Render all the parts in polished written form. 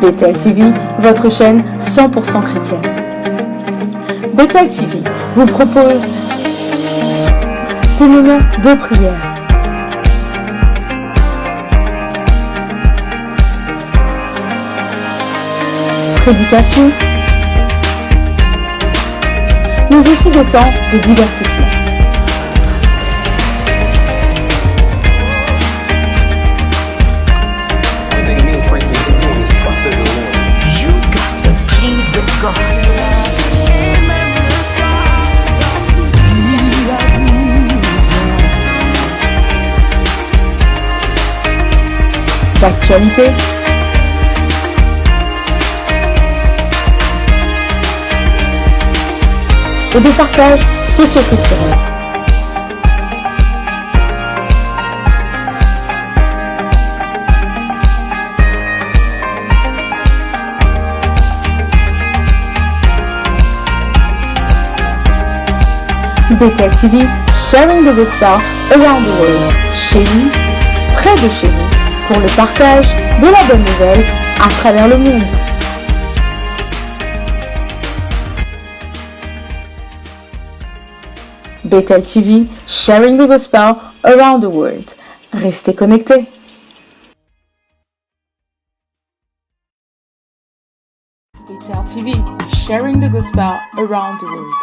Bethel TV, votre chaîne 100% chrétienne. Bethel TV vous propose des moments de prière, prédication, mais aussi des temps de divertissement. D'actualité, et de partage socio-culturel. Bethel TV, sharing the gospel around the world. Chez lui, près de chez vous, pour le partage de la bonne nouvelle à travers le monde. Bethel TV, sharing the gospel around the world. Restez connectés. Bethel TV, sharing the gospel around the world.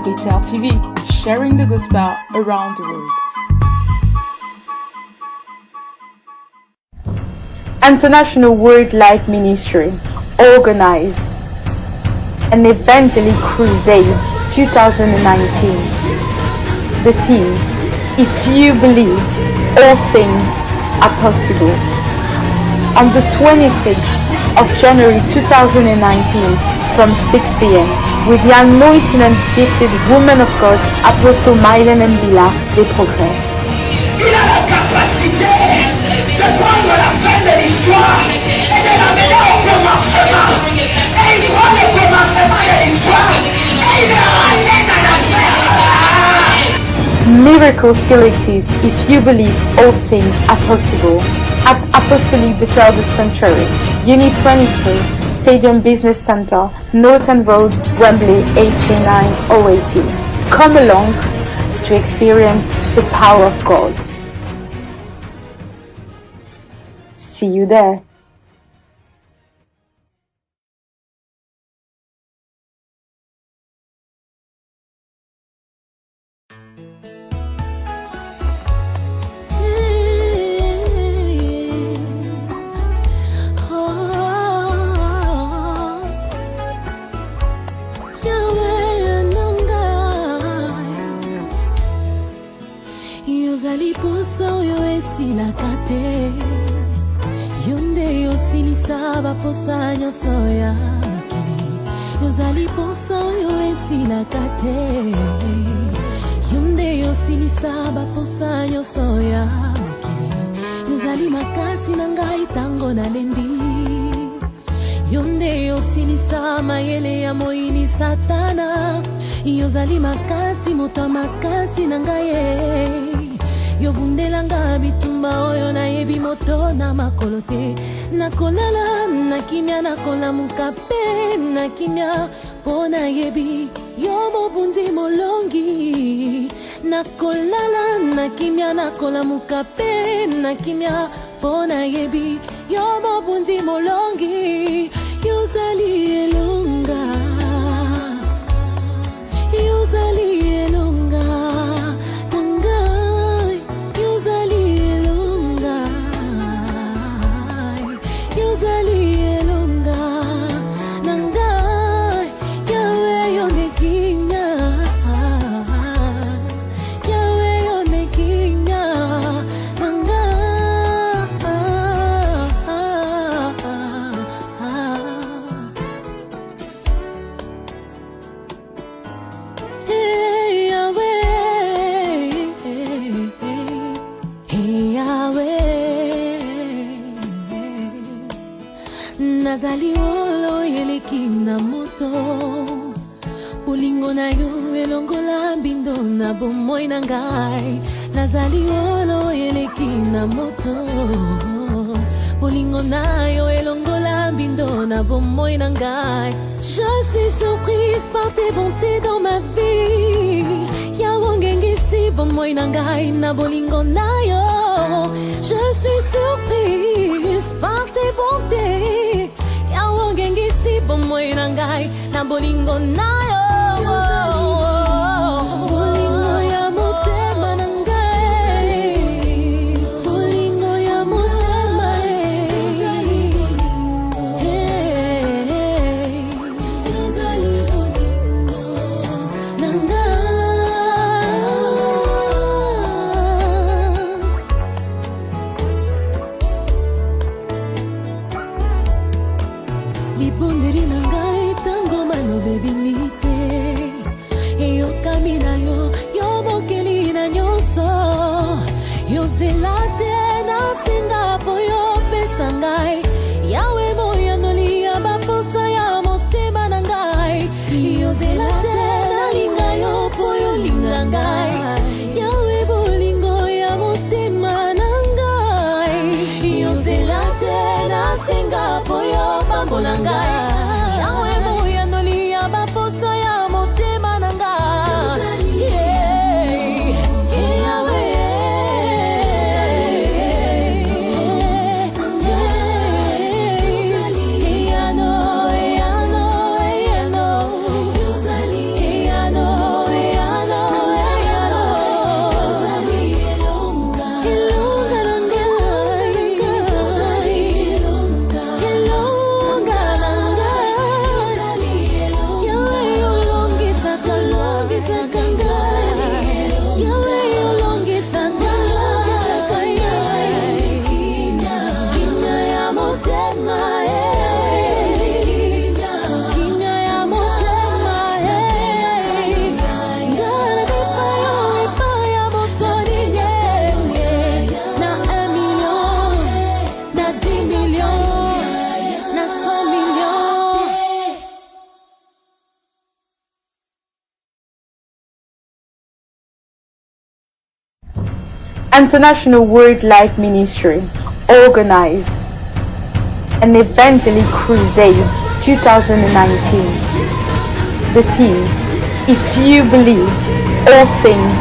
Bethel TV, sharing the gospel around the world. International Word Light Ministry organized an Evangelic Crusade 2019. The theme, If You Believe, All Things Are Possible. On the 26th of January 2019 from 6 p.m. with the anointed and gifted woman of God, Apostle Mylène Mbila des Progrès. Il a la capacité de prendre la fin de l'histoire et de l'amener au commencement. Et il prend le commencement de l'histoire et il le ramène à la fin. Miracles still exist if you believe all things are possible. At Apostolic Bethel the Sanctuary, Unit 23, Stadium Business Center, Norton Road, Wembley, HA9 080. Come along to experience the power of God. See you there. Yozali posa oyo esilaka te, yo nde yosilisa baposa nyonso ya mokili. Yozali posa oyo esilaka te, yo nde yosilisa baposa nyonso ya mokili. Yozali makasi na ngai tango nalembi, yo nde yosilisa mayele ya moyini satana. Yozali makasi moto makasi na ngai, yobundelanga bitumba oyo nayebi moto na makolo te. Nakolala nakimia, nakolamuka pe nakimia, po nayebi yo mobundi molongi. Nakolala nakimia, nakolamuka pe nakimia, po nayebi yo mobundi molongi. Yozali elonga, yozali elonga nangai, yozali elonga, yozali elonga nangai, yawe yonge kinya. nazali olo eleki na moto bolingo na yo elongola mbindo na bomoi na ngai nazali olo eleki na moto bolingo na yo elongola mbindo na bomoi na ngai. Je suis surprise par tes bontés dans ma vie yawo ngengisi bomoi na ngai na bolingo na yo. Je suis surprise par tes bontés yawo ngengisi bomoi na ngai na bolingo na yo. Libondeli na ngai tango malobe binite eyo kamina yo mokeli na nyonso yo zela te na singa po yo pesa ngai yawe moyanoli ya baposa ya motema na ngai yo zela te na linga yo po yo linga ngai yawe bolingo ya motema na ngai yo zela te na singa po yo bambo na ngai yawe moyanoli ya baposa ya motema na ngai yawe International Word Light Ministry organized an Evangelic Crusade 2019. The theme, if you believe, all things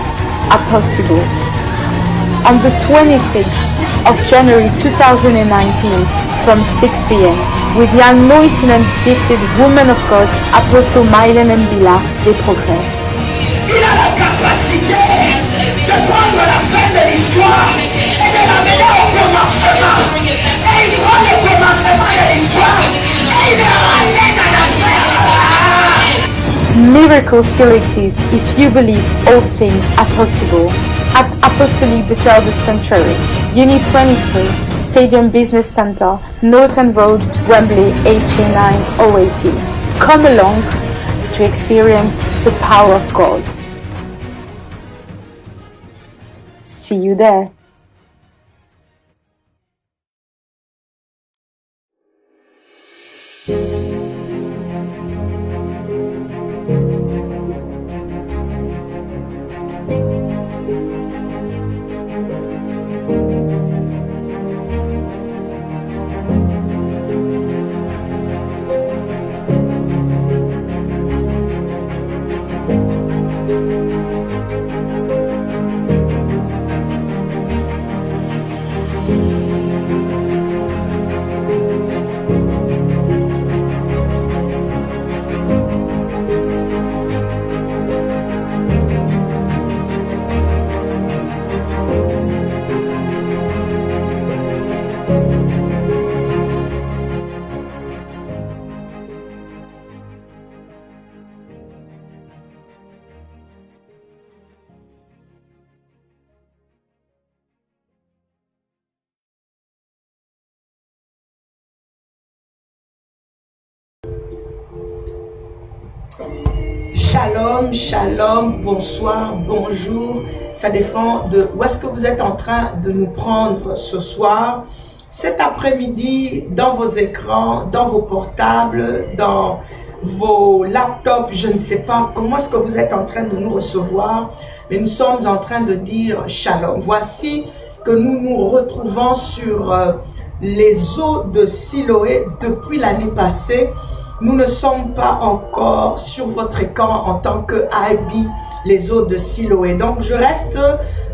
are possible. On the 26th of January 2019 from 6 p.m. with the anointed and gifted woman of God, Apostle Mylène Mbila des Progrès. Il a la capacité de prendre la fin de l'histoire et de l'amener au commencement. Et il prend le commencement de l'histoire et il le ramène à la fin. Miracle still exists if you believe all things are possible. At Apostolic Bethel the Sanctuary, Unit 23, Stadium Business Center, Norton Road, Wembley, HA9 080. Come along to experience the power of God. See you there. Shalom, shalom, bonsoir, bonjour. Ça dépend de où est-ce que vous êtes en train de nous prendre ce soir. cet après-midi, dans vos écrans, dans vos portables, dans vos laptops, je ne sais pas comment est-ce que vous êtes en train de nous recevoir, mais nous sommes en train de dire Shalom. Voici que nous nous retrouvons sur les eaux de Siloé depuis l'année passée. Nous ne sommes pas encore sur votre écran en tant que IB, les eaux de Siloé. Donc, je reste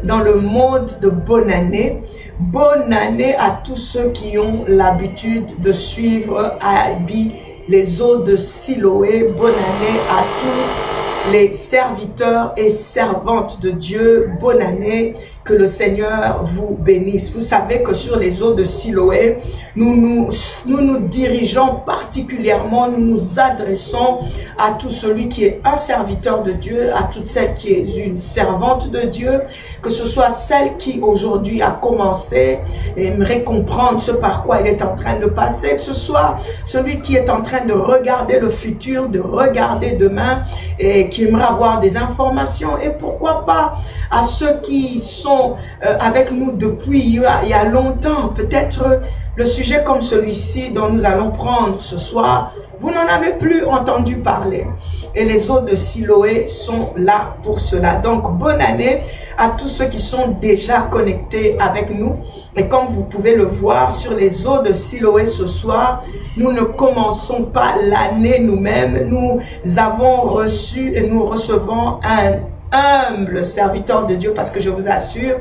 dans le mode de bonne année. Bonne année à tous ceux qui ont l'habitude de suivre IB, les eaux de Siloé. Bonne année à tous les serviteurs et servantes de Dieu. Bonne année. Que le Seigneur vous bénisse. Vous savez que sur les eaux de Siloé, nous nous dirigeons particulièrement, nous nous adressons à tout celui qui est un serviteur de Dieu, à toute celle qui est une servante de Dieu, que ce soit celle qui aujourd'hui a commencé et aimerait comprendre ce par quoi elle est en train de passer, que ce soit celui qui est en train de regarder le futur, de regarder demain et qui aimerait avoir des informations, et pourquoi pas à ceux qui sont avec nous depuis il y a longtemps. Peut-être le sujet comme celui-ci dont nous allons prendre ce soir, vous n'en avez plus entendu parler. Et les eaux de Siloé sont là pour cela. Donc, bonne année à tous ceux qui sont déjà connectés avec nous. Et comme vous pouvez le voir sur les eaux de Siloé ce soir, nous ne commençons pas l'année nous-mêmes. Nous avons reçu et nous recevons un humble serviteur de Dieu, parce que je vous assure,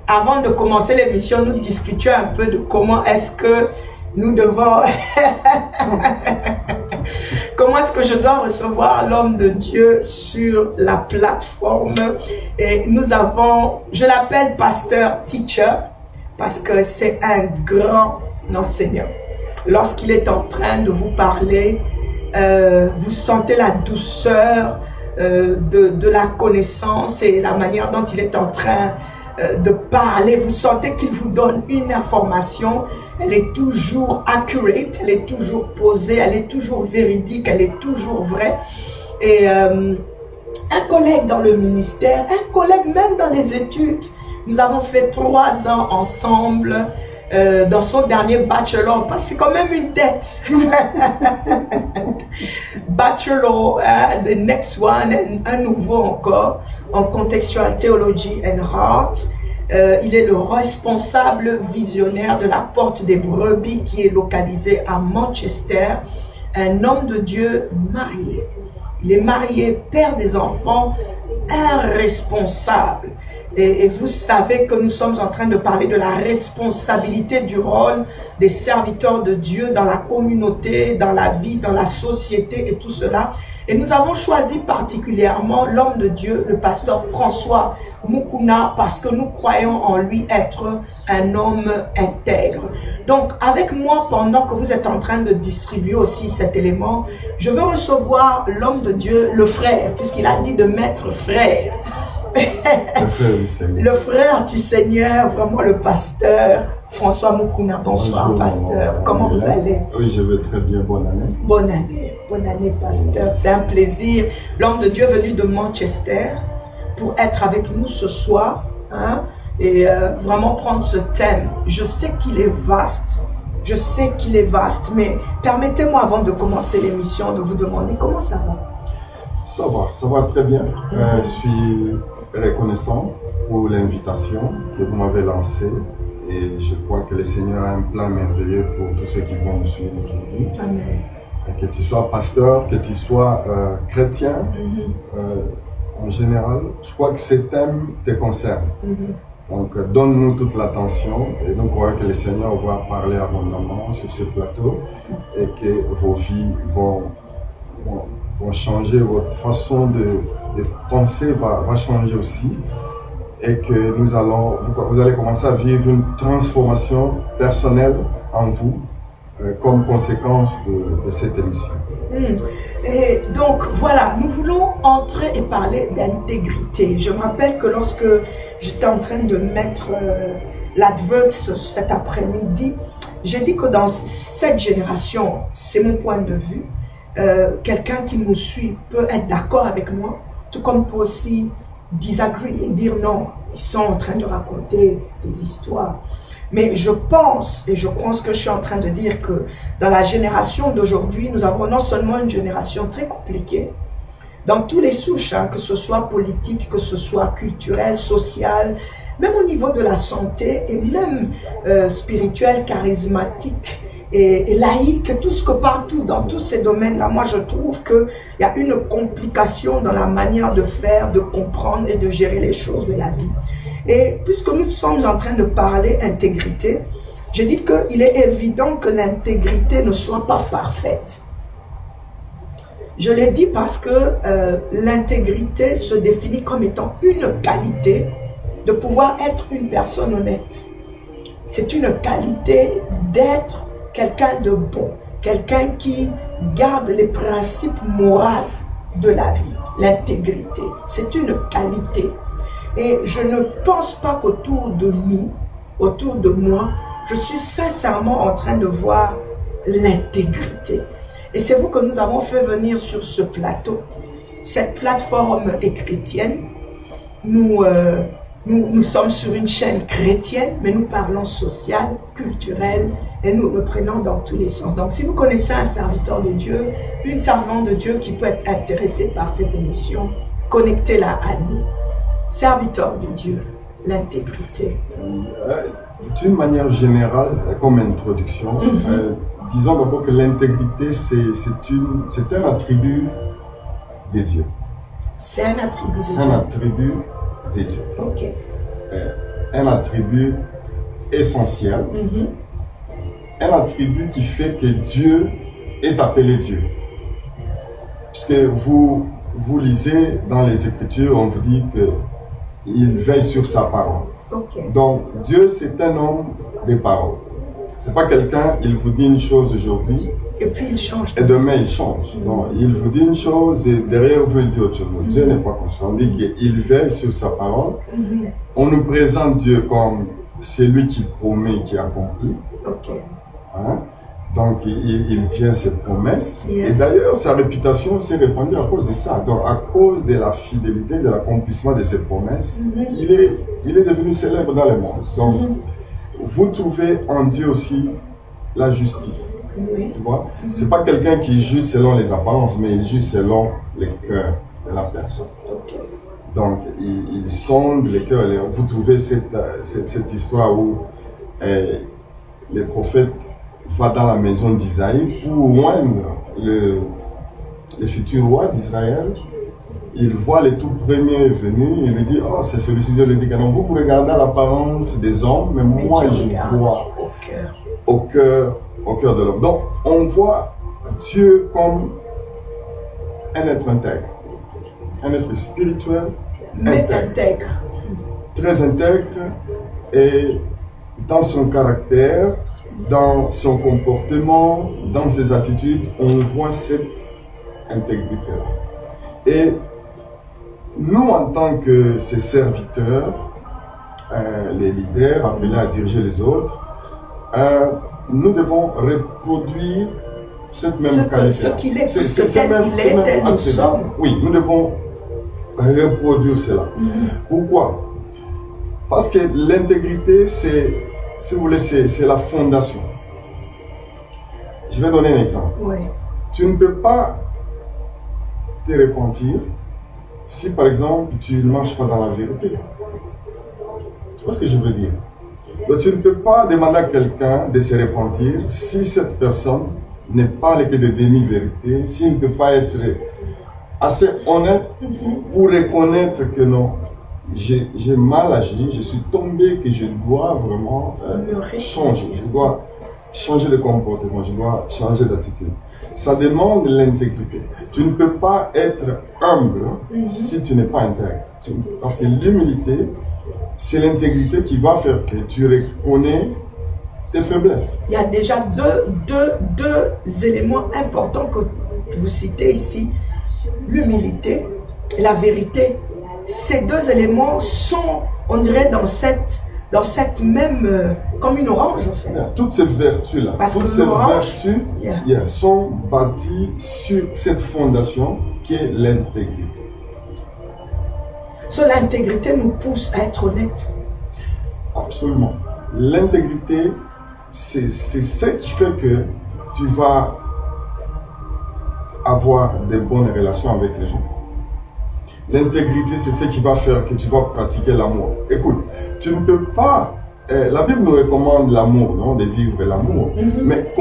avant de commencer l'émission, nous discutions un peu de comment est-ce que nous devons comment est-ce que je dois recevoir l'homme de Dieu sur la plateforme. Et nous avons, je l'appelle pasteur teacher parce que c'est un grand enseignant. Lorsqu'il est en train de vous parler, vous sentez la douceur de la connaissance et la manière dont il est en train de parler. Vous sentez qu'il vous donne une information, elle est toujours accurate, elle est toujours posée, elle est toujours véridique, elle est toujours vraie. Et un collègue dans le ministère, un collègue même dans les études, nous avons fait 3 ans ensemble dans son dernier bachelor, parce que c'est quand même une tête. Bachelor, the next one, un nouveau encore, en Contextual Theology and Heart. Il est le responsable visionnaire de la Porte des Brebis qui est localisée à Manchester. Un homme de Dieu marié. Il est marié, père des enfants, un responsable. Et vous savez que nous sommes en train de parler de la responsabilité du rôle des serviteurs de Dieu dans la communauté, dans la vie, dans la société et tout cela. Et nous avons choisi particulièrement l'homme de Dieu, le pasteur François Mukuna, parce que nous croyons en lui être un homme intègre. Donc, avec moi, pendant que vous êtes en train de distribuer aussi cet élément, je veux recevoir l'homme de Dieu, le frère, puisqu'il a dit de mettre frère. Le frère du Seigneur. Le frère du Seigneur, vraiment le pasteur François Mukuna. Bonsoir. Bonjour, pasteur. Comment vous allez? Oui, je vais très bien. Bonne année. Bonne année, pasteur. C'est un plaisir. L'homme de Dieu est venu de Manchester pour être avec nous ce soir, hein, et vraiment prendre ce thème. Je sais qu'il est vaste. Mais permettez-moi avant de commencer l'émission de vous demander comment ça va. Ça va très bien. Je suis reconnaissant pour l'invitation que vous m'avez lancée, et je crois que le Seigneur a un plan merveilleux pour tous ceux qui vont me suivre aujourd'hui. Amen. Que tu sois pasteur, que tu sois chrétien, en général, je crois que ces thèmes te concernent. Donc donne-nous toute l'attention, et donc on voit que le Seigneur va parler abondamment sur ce plateau, et que vos vies vont changer, votre façon de penser va changer aussi, et que vous allez commencer à vivre une transformation personnelle en vous comme conséquence de cette émission. Et donc voilà, nous voulons entrer et parler d'intégrité. Je me rappelle que lorsque j'étais en train de mettre l'advert cet après-midi, j'ai dit que dans cette génération, c'est mon point de vue, quelqu'un qui me suit peut être d'accord avec moi, tout comme peut aussi disagree et dire non, ils sont en train de raconter des histoires. Mais je pense et je crois ce que je suis en train de dire, que dans la génération d'aujourd'hui, nous avons non seulement une génération très compliquée, dans tous les souches, hein, que ce soit politique, que ce soit culturel, social, même au niveau de la santé et même spirituel, charismatique et laïque, tout ce que partout, dans tous ces domaines-là, moi je trouve qu'il y a une complication dans la manière de faire, de comprendre et de gérer les choses de la vie. Et puisque nous sommes en train de parler intégrité, je dis qu'il est évident que l'intégrité ne soit pas parfaite. Je l'ai dit parce que l'intégrité se définit comme étant une qualité de pouvoir être une personne honnête. C'est une qualité d'être quelqu'un de bon, quelqu'un qui garde les principes moraux de la vie, l'intégrité. C'est une qualité. Et je ne pense pas qu'autour de nous, autour de moi, je suis sincèrement en train de voir l'intégrité. Et c'est vous que nous avons fait venir sur ce plateau. Cette plateforme est chrétienne. Nous sommes sur une chaîne chrétienne, mais nous parlons social, culturel, et nous reprenons dans tous les sens. Donc si vous connaissez un serviteur de Dieu, une servante de Dieu qui peut être intéressée par cette émission, connectez-la à nous. Serviteur de Dieu, l'intégrité. D'une manière générale, comme introduction, disons d'abord que l'intégrité, c'est un attribut de Dieu. C'est un attribut de Dieu. C'est un attribut de Dieu. Ok. Un attribut essentiel. Un attribut qui fait que Dieu est appelé Dieu. Puisque vous lisez dans les Écritures, on vous dit qu'il veille sur sa parole. Okay. Donc, Dieu, c'est un homme de parole. C'est pas quelqu'un, il vous dit une chose aujourd'hui, et puis il change. Et demain, il change. Donc, il vous dit une chose et derrière, vous dit autre chose. Dieu n'est pas comme ça. On dit qu'il veille sur sa parole. On nous présente Dieu comme celui qui promet, qui accomplit. Okay. Hein? Donc, il tient ses promesses. Yes. Et d'ailleurs, sa réputation s'est répandue à cause de ça. Donc, à cause de la fidélité, de l'accomplissement de ses promesses, il est devenu célèbre dans le monde. Donc, vous trouvez en Dieu aussi la justice. Oui. Tu vois? C'est pas quelqu'un qui juge selon les apparences, mais il juge selon les cœurs de la personne. Okay. Donc, il sonde les cœurs. Vous trouvez cette histoire où les prophètes va dans la maison d'Isaïe pour oindre le futur roi d'Israël. Il voit les tout premiers venus, il lui dit, oh, c'est celui-ci. Dieu lui dit, non, vous regardez l'apparence des hommes, mais moi je vois au cœur de l'homme. Donc, on voit Dieu comme un être intègre, un être spirituel, intègre. Très intègre, et dans son caractère, dans son comportement, dans ses attitudes, on voit cette intégrité-là. Et nous, en tant que ses serviteurs, les leaders appelés à diriger les autres, nous devons reproduire cette même qualité. Ce qu'il est, puisque tel il est, tel nous sommes. Oui, nous devons reproduire cela. Pourquoi? Parce que l'intégrité, si vous voulez, c'est la fondation. Je vais donner un exemple. Oui. Tu ne peux pas te repentir si, par exemple, tu ne marches pas dans la vérité. Tu vois ce que je veux dire? Donc, tu ne peux pas demander à quelqu'un de se repentir si cette personne n'est pas le que de demi-vérité, s'il ne peut pas être assez honnête pour reconnaître que non, j'ai mal agi, je suis tombé, que je dois vraiment changer. Je dois changer de comportement, je dois changer d'attitude. Ça demande l'intégrité. Tu ne peux pas être humble si tu n'es pas intègre. Parce que l'humilité, c'est l'intégrité qui va faire que tu reconnais tes faiblesses. Il y a déjà deux éléments importants que vous citez ici. L'humilité et la vérité. Ces deux éléments sont, on dirait, dans cette même, comme une orange en fait. Toutes ces vertus-là, toutes ces vertus sont bâties sur cette fondation qui est l'intégrité. L'intégrité nous pousse à être honnête. Absolument. l'intégrité, c'est ce qui fait que tu vas avoir des bonnes relations avec les gens. L'intégrité, c'est ce qui va faire que tu vas pratiquer l'amour. Écoute, tu ne peux pas... la Bible nous recommande l'amour, non, de vivre l'amour. Mais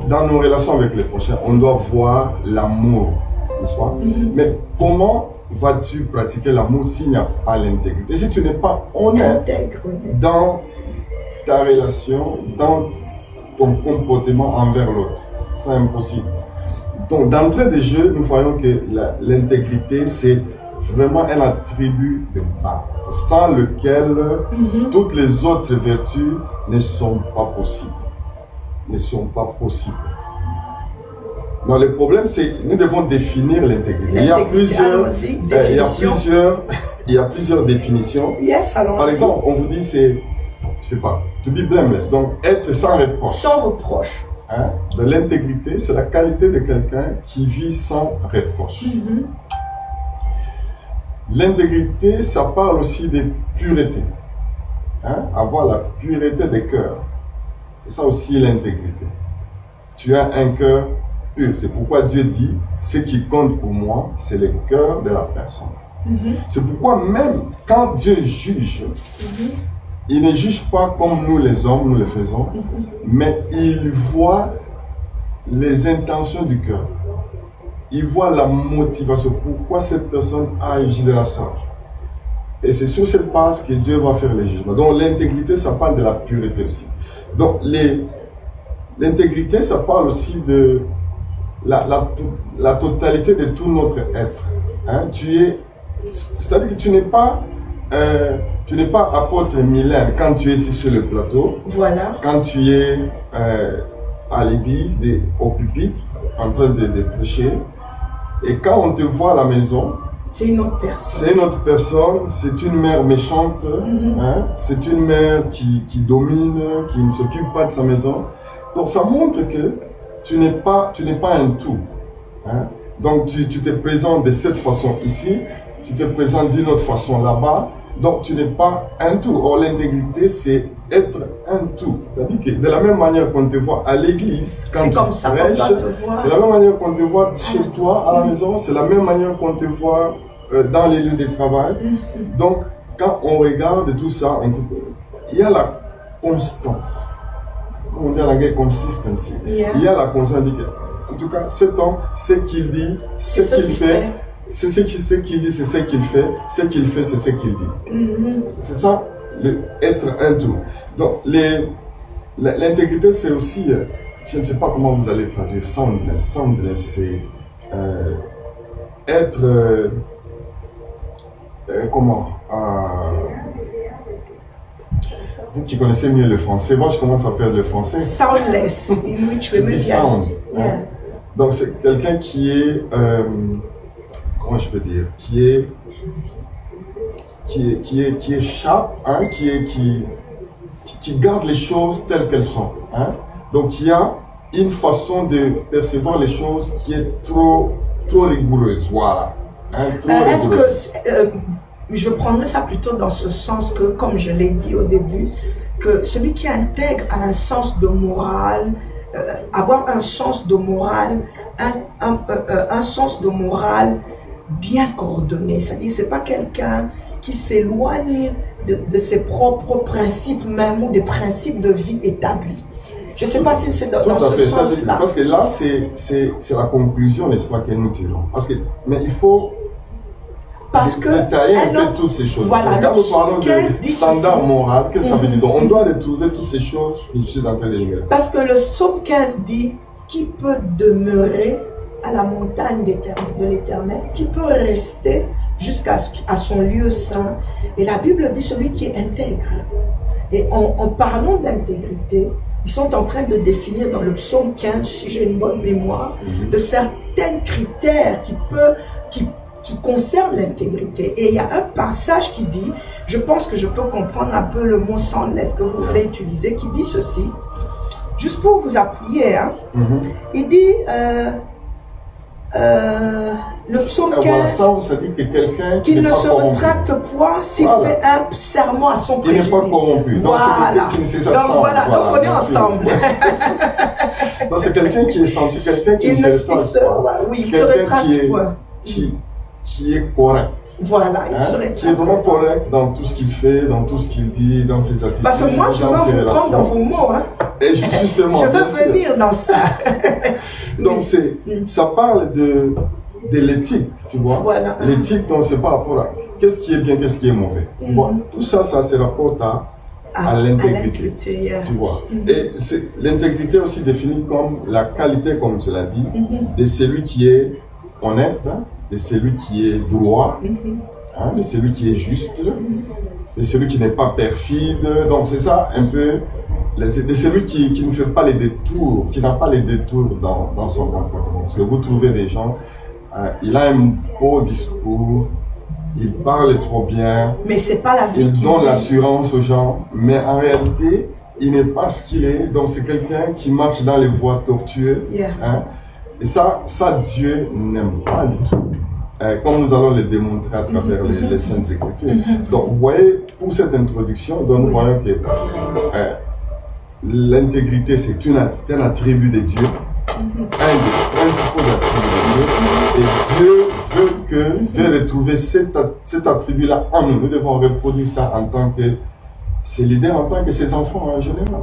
dans nos relations avec les prochains, on doit voir l'amour, n'est-ce pas? Mais comment vas-tu pratiquer l'amour s'il n'y a pas l'intégrité? Si tu n'es pas honnête dans ta relation, dans ton comportement envers l'autre, c'est impossible. Donc, d'entrée de jeu, nous voyons que l'intégrité, c'est vraiment un attribut de base, sans lequel toutes les autres vertus ne sont pas possibles. Ne sont pas possibles. Non, le problème, c'est que nous devons définir l'intégrité. Il y a plusieurs définitions. Yes, allons-y. Par exemple, on vous dit, c'est pas, to be blameless, donc être sans reproche. Sans reproche. Hein? De l'intégrité, c'est la qualité de quelqu'un qui vit sans reproche. L'intégrité, ça parle aussi de pureté. Hein? Avoir la pureté des cœurs. C'est ça aussi l'intégrité. Tu as un cœur pur. C'est pourquoi Dieu dit, ce qui compte pour moi, c'est le cœur de la personne. C'est pourquoi même quand Dieu juge, il ne juge pas comme nous les hommes, nous le faisons, mais il voit les intentions du cœur. Il voit la motivation, pourquoi cette personne a agi de la sorte. Et c'est sur cette base que Dieu va faire les jugements. Donc l'intégrité, ça parle de la pureté aussi. Donc l'intégrité, ça parle aussi de la totalité de tout notre être. Hein? C'est-à-dire que tu n'es pas apôtre Mylène quand tu es ici sur le plateau. Voilà. Quand tu es à l'église, au pupitre, en train de prêcher. Et quand on te voit à la maison, c'est une autre personne. C'est une autre personne, c'est une mère méchante, hein? C'est une mère qui domine, qui ne s'occupe pas de sa maison. Donc ça montre que tu n'es pas un tout. Hein? Donc tu te présentes de cette façon ici, tu te présentes d'une autre façon là-bas. Donc tu n'es pas un tout. Or l'intégrité, c'est être un tout. C'est-à-dire que de la même manière qu'on te voit à l'église, quand tu prêches, c'est la même manière qu'on te voit chez toi, à la maison, c'est la même manière qu'on te voit dans les lieux de travail. Donc quand on regarde tout ça, il y a la constance. On dit en anglais consistency. Il y a la constance. En tout cas, cet homme, ce qu'il dit, ce qu'il fait, c'est ce qu'il dit, c'est ce qu'il fait, ce qu'il fait, c'est ce qu'il dit. C'est ça, être un tout. Donc, l'intégrité, c'est aussi, je ne sais pas comment vous allez traduire, soundness. Soundness, c'est être, vous qui connaissez mieux le français, moi je commence à perdre le français. Soundless, in which we be sound. Hein? Donc, c'est quelqu'un qui est, comment je peux dire, qui est sharp, hein, qui garde les choses telles qu'elles sont. Hein. Donc il y a une façon de percevoir les choses qui est trop rigoureuse, voilà. Hein, est-ce que je prendrais ça plutôt dans ce sens que, comme je l'ai dit au début, que celui qui intègre a un sens de morale, avoir un sens de morale, un sens de morale bien coordonné, c'est-à-dire c'est pas quelqu'un qui s'éloigne de ses propres principes même ou des principes de vie établis. Je ne sais pas si c'est dans ce sens-là. Parce que là, c'est la conclusion, n'est-ce pas, que nous tirons. Mais il faut détailler un peu toutes ces choses. Voilà, quand nous parlons de standard moral, qu'est-ce que ça veut dire? Donc, on doit retrouver toutes ces choses que je suis en train de lire. Parce que le psaume 15 dit qui peut demeurer à la montagne de l'Éternel, qui peut rester jusqu'à son lieu saint. Et la Bible dit celui qui est intègre. Et en parlant d'intégrité, ils sont en train de définir dans le psaume 15, si j'ai une bonne mémoire, de certains critères qui concernent l'intégrité. Et il y a un passage qui dit, je pense que je peux comprendre un peu le mot soundness que vous voulez utiliser, qui dit ceci, juste pour vous appuyer, hein. Il dit, Le psaume Et voilà, 15, ça dit que quelqu'un qui qu'il n'est ne pas se corrompu. retracte point s'il Voilà. fait un serment à son Qui n'est préjudice. pas corrompu. Donc, c'est Voilà. quelqu'un qui ne Donc s'assemble. voilà, donc on est bien sûr. ensemble. Donc c'est quelqu'un qui est senti, quelqu'un qui Il ne ne se retracte pas. oui, C'est il se quelqu'un rétracte point. qui est correct. Voilà, il se Qui est rétracte. vraiment correct dans tout ce qu'il fait, dans tout ce qu'il dit, dans ses attitudes, Parce que moi, je dans veux ses vous prendre dans relations. vos mots. Hein. Et justement, Je bien veux sûr. venir dans ça. Donc ça parle de l'éthique, tu vois. Voilà. L'éthique, donc c'est par rapport à qu'est-ce qui est bien, qu'est-ce qui est mauvais. Tu vois. Tout ça, ça se rapporte à l'intégrité. Yeah. Tu vois. Et l'intégrité aussi définie comme la qualité, comme tu l'as dit, de celui qui est honnête, hein, de celui qui est droit, hein, de celui qui est juste, de celui qui n'est pas perfide. Donc c'est ça un peu, de celui qui ne fait pas les détours, qui n'a pas les détours dans son comportement. Parce que vous trouvez des gens, il a un beau discours, il parle trop bien, Mais c'est pas la vie. il qui donne est. l'assurance aux gens, mais en réalité, il n'est pas ce qu'il est. Donc c'est quelqu'un qui marche dans les voies tortueuses. Yeah. Hein? Et ça, Dieu n'aime pas du tout. Comme nous allons le démontrer à travers les Saintes Écritures. Donc vous voyez, pour cette introduction, donc, nous voyons que l'intégrité c'est un attribut de Dieu. Un des principaux attributs de Dieu, et Dieu veut retrouver cet attribut-là en nous. Nous devons reproduire ça en tant que ses leaders, en tant que ses enfants en général.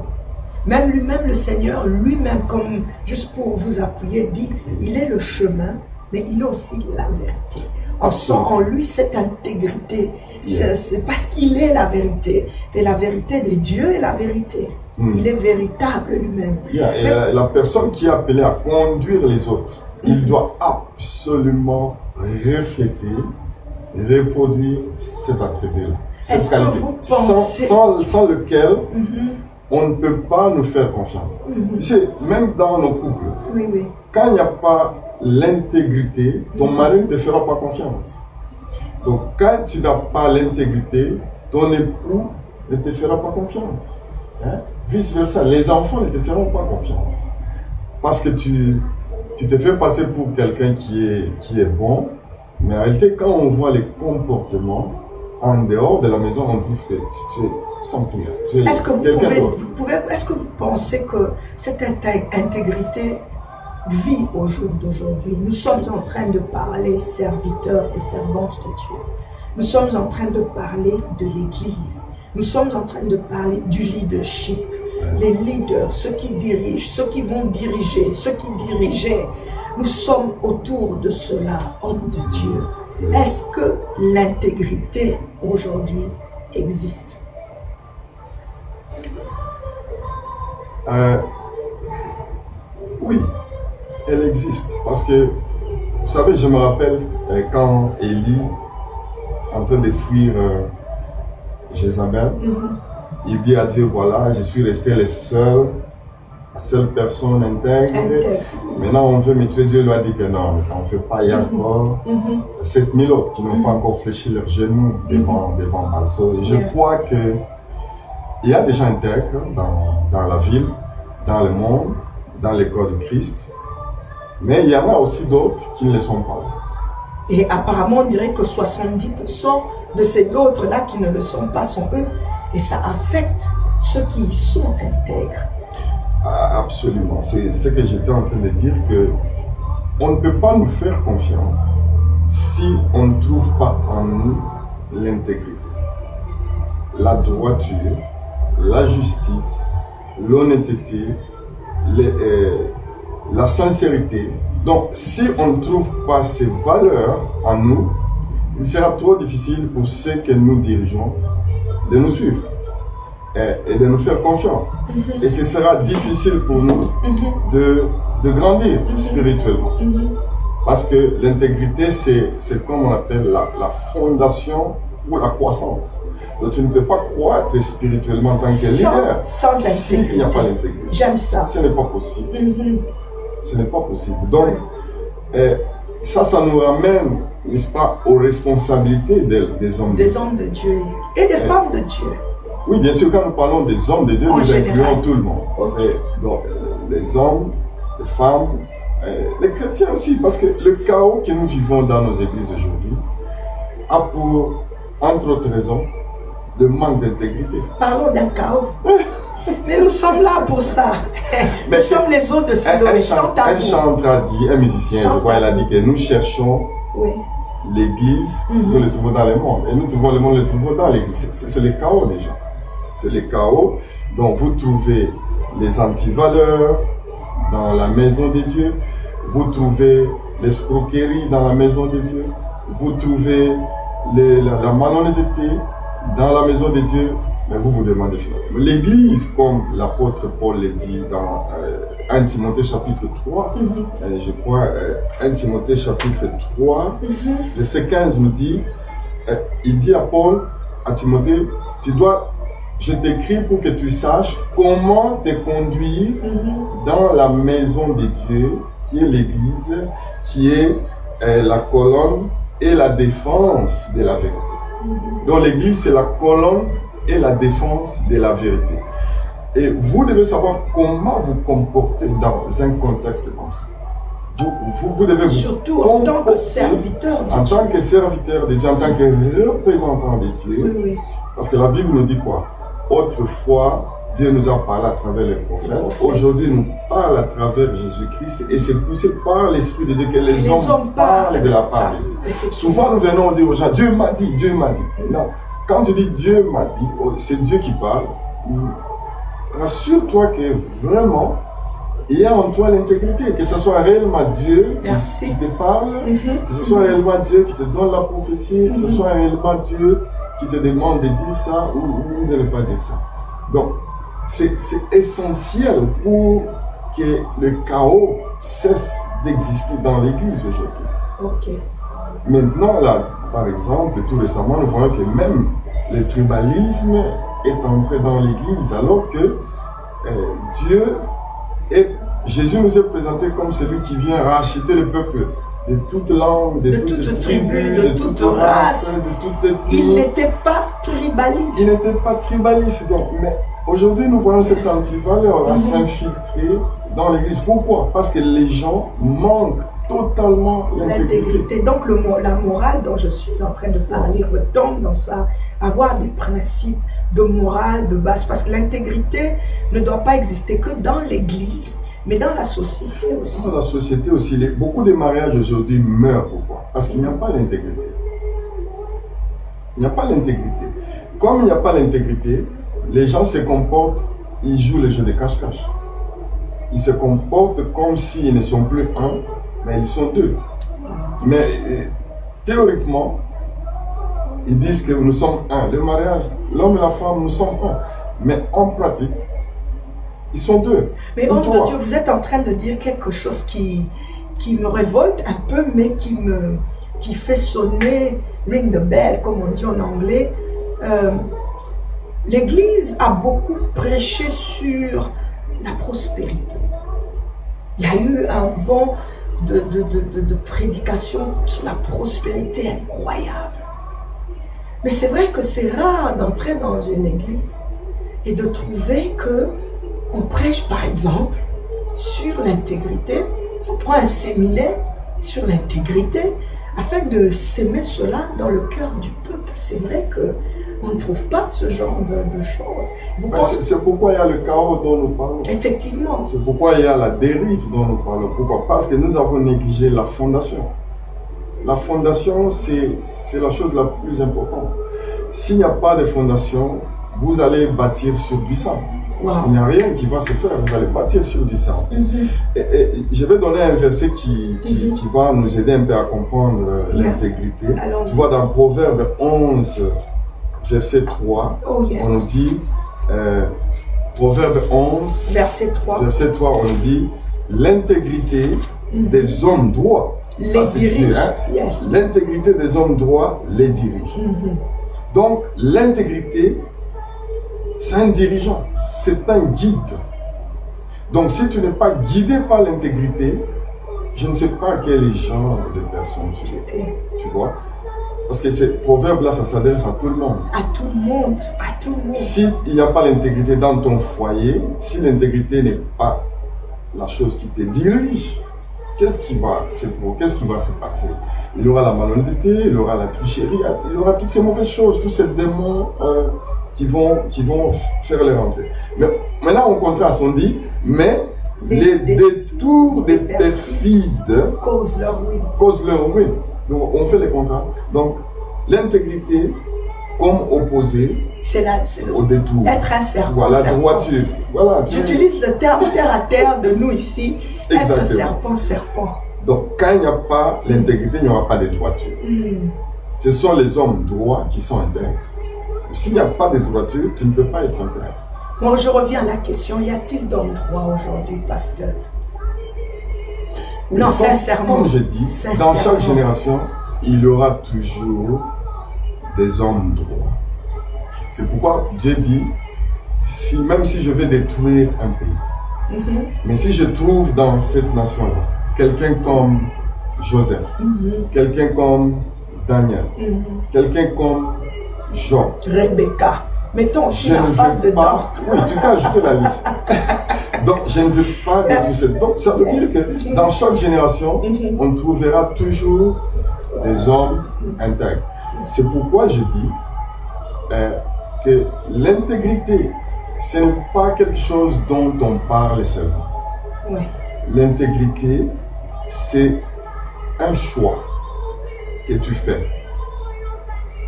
Même lui-même, le Seigneur, lui-même, comme juste pour vous appuyer, dit, il est le chemin, mais il est aussi la vérité. On sent en lui cette intégrité. C'est parce qu'il est la vérité. Et la vérité de Dieu est la vérité. Il est véritable lui-même. Et la personne qui est appelée à conduire les autres, il doit absolument refléter, reproduire cet attribut-là, cette Est-ce que qualité, vous pensez- sans lequel on ne peut pas nous faire confiance. Tu sais, même dans nos couples, Oui, oui. quand il n'y a pas l'intégrité, ton mari ne te fera pas confiance. Donc quand tu n'as pas l'intégrité, ton époux ne te fera pas confiance. Hein? Vice versa, les enfants ne te feront pas confiance. Parce que tu te fais passer pour quelqu'un qui est bon, mais en réalité, quand on voit les comportements en dehors de la maison, on trouve que tu es sans prière. Est-ce que est-ce que vous pensez que cette intégrité vit au jour d'aujourd'hui? Nous sommes en train de parler serviteurs et servantes de Dieu. Nous sommes en train de parler de l'Église. Nous sommes en train de parler du leadership. Les leaders, ceux qui dirigent, ceux qui vont diriger, ceux qui dirigeaient. Nous sommes autour de cela, hommes de Dieu. Est-ce que l'intégrité aujourd'hui existe? Oui, elle existe. Parce que, vous savez, je me rappelle quand Élie, en train de fuir Jézabel, il dit à Dieu, voilà, je suis resté la seule personne intègre. Maintenant, on veut me tuer. Dieu lui a dit que non, on ne fait pas. Il y a encore 7000 autres qui n'ont pas encore fléchi leurs genoux devant Baal. Je crois que il y a des gens intègres dans la ville, dans le monde, dans le corps de Christ. Mais il y en a aussi d'autres qui ne le sont pas. Et apparemment, on dirait que 70% de ces autres-là qui ne le sont pas sont eux. Et ça affecte ceux qui sont intègres. Absolument. C'est ce que j'étais en train de dire, que on ne peut pas nous faire confiance si on ne trouve pas en nous l'intégrité, la droiture, la justice, l'honnêteté, la sincérité. Donc, si on ne trouve pas ces valeurs en nous, il sera trop difficile pour ceux que nous dirigeons de nous suivre et de nous faire confiance. Et ce sera difficile pour nous de grandir spirituellement. Parce que l'intégrité, c'est comme on appelle la fondation pour la croissance. Donc tu ne peux pas croître spirituellement en tant que leader sans s'il n'y a pas l'intégrité. J'aime ça. Ce n'est pas possible. Ce n'est pas possible. Donc, ça nous ramène, n'est-ce pas, aux responsabilités des hommes des hommes de Dieu et des femmes de Dieu. Oui, bien sûr, quand nous parlons des hommes de Dieu, nous incluons tout le monde. Donc, les hommes, les femmes, les chrétiens aussi, parce que le chaos que nous vivons dans nos églises aujourd'hui a pour, entre autres raisons, le manque d'intégrité. Parlons d'un chaos. Mais nous sommes là pour ça. Mais nous sommes les autres de Siloé, sans tabou. Un chanteur a dit, un musicien, je crois, il a dit que nous cherchons l'église, nous le trouvons dans le monde. Et nous trouvons le monde, le trouvons dans l'église. C'est le chaos déjà. C'est le chaos. Donc vous trouvez les antivaleurs dans la maison de Dieu. Vous trouvez l'escroquerie dans la maison de Dieu. Vous trouvez la malhonnêteté dans la maison de Dieu. Mais vous vous demandez finalement. L'église, comme l'apôtre Paul le dit dans 1 Timothée chapitre 3, je crois 1 Timothée chapitre 3, verset 15 nous dit, il dit à Paul, à Timothée, je t'écris pour que tu saches comment te conduire dans la maison de Dieu, qui est l'église, qui est la colonne et la défense de la vérité. Donc l'église, c'est la colonne et la défense de la vérité. Et vous devez savoir comment vous comporter dans un contexte comme ça. Vous devez surtout en tant que serviteur de Dieu. En tant que serviteur de Dieu, en tant que représentant de Dieu. Oui. Parce que la Bible nous dit quoi? Autrefois, Dieu nous a parlé à travers les prophètes. Aujourd'hui, il nous parle à travers Jésus-Christ. Et c'est poussé par l'Esprit de Dieu que les hommes parlent de la part de Dieu. Souvent, nous venons dire aux gens, Dieu m'a dit, Dieu m'a dit. Non. Quand tu dis Dieu m'a dit, c'est Dieu qui parle. Rassure-toi que vraiment, il y a en toi l'intégrité. Que ce soit réellement Dieu qui te parle, que ce soit réellement Dieu qui te donne la prophétie, que ce soit réellement Dieu qui te demande de dire ça ou de ne pas dire ça. Donc, c'est essentiel pour que le chaos cesse d'exister dans l'Église aujourd'hui. Maintenant, là, par exemple, tout récemment, nous voyons que même le tribalisme est entré dans l'Église, alors que Jésus nous est présenté comme celui qui vient racheter le peuple de toute langue, de toute tribu, de toute race, de toute ethnie. Il n'était pas tribaliste. Il n'était pas tribaliste. Donc, mais aujourd'hui, nous voyons cet antivaleur s'infiltrer dans l'Église. Pourquoi? Parce que les gens manquent totalement l'intégrité. Donc la morale dont je suis en train de parler retombe dans ça, avoir des principes de morale de base, parce que l'intégrité ne doit pas exister que dans l'Église, mais dans la société aussi. Dans la société aussi, beaucoup de mariages aujourd'hui meurent. Pourquoi? Parce qu'il n'y a pas l'intégrité. Il n'y a pas l'intégrité. Comme il n'y a pas l'intégrité, les gens se comportent, ils jouent le jeu de cache-cache. Ils se comportent comme s'ils ne sont plus un, mais ils sont deux. Mais théoriquement, ils disent que nous sommes un. Le mariage, l'homme et la femme, nous sommes un. Mais en pratique, ils sont deux. Mais homme de Dieu, vous êtes en train de dire quelque chose qui me révolte un peu, mais qui fait sonner, ring the bell, comme on dit en anglais. L'Église a beaucoup prêché sur la prospérité. Il y a eu un vent de prédication sur la prospérité incroyable. Mais c'est vrai que c'est rare d'entrer dans une église et de trouver que on prêche par exemple sur l'intégrité. On prend un séminaire sur l'intégrité afin de s'aimer cela dans le cœur du peuple. C'est vrai que on ne trouve pas ce genre de choses. C'est pourquoi il y a le chaos dont nous parlons. Effectivement. C'est pourquoi il y a la dérive dont nous parlons. Pourquoi? Parce que nous avons négligé la fondation. La fondation, c'est la chose la plus importante. S'il n'y a pas de fondation, vous allez bâtir sur du sable. Wow. Il n'y a rien qui va se faire, vous allez bâtir sur du sable. Et je vais donner un verset qui va nous aider un peu à comprendre l'intégrité. Tu vois, dans Proverbe 11, verset 3, on nous dit, Proverbe 11, verset 3, on nous dit, l'intégrité des hommes droits, les dirige. L'intégrité des hommes droits les dirige. Donc, l'intégrité, c'est un dirigeant, c'est un guide. Donc, si tu n'es pas guidé par l'intégrité, je ne sais pas quel genre de personne tu es. Tu vois? Parce que ce proverbe-là, ça s'adresse à tout le monde. À tout le monde, à tout le monde. Si il n'y a pas l'intégrité dans ton foyer, si l'intégrité n'est pas la chose qui te dirige, qu'est-ce qui va se passer? Il y aura la malhonnêteté, il y aura la tricherie, il y aura toutes ces mauvaises choses, tous ces démons qui vont faire les rentrer. Mais maintenant, au contraire, on dit, mais les détours des perfides causent leur ruine. Donc, on fait les contrastes. Donc, l'intégrité comme opposé au détour. Être un serpent. Voilà, la droiture. Voilà. J'utilise le terme terre à terre de nous ici. Exactement. Être serpent. Donc, quand il n'y a pas l'intégrité, il n'y aura pas de droiture. Ce sont les hommes droits qui sont intègres. S'il n'y a pas de droiture, tu ne peux pas être intègre. Bon, je reviens à la question, y a-t-il d'hommes droits aujourd'hui, pasteur? Non, sincèrement. Comme je dis, dans chaque génération, il y aura toujours des hommes droits. C'est pourquoi Dieu dit, même si je vais détruire un pays, mais si je trouve dans cette nation-là quelqu'un comme Joseph, quelqu'un comme Daniel, quelqu'un comme Job, Rebecca, mettons aussi la femme dedans. Oui, tu peux ajouter la liste. Donc, je ne veux pas détruire cette. Donc, ça veut dire que dans chaque génération, on trouvera toujours des hommes intègres. C'est pourquoi je dis que l'intégrité, ce n'est pas quelque chose dont on parle seulement. Ouais. L'intégrité, c'est un choix que tu fais.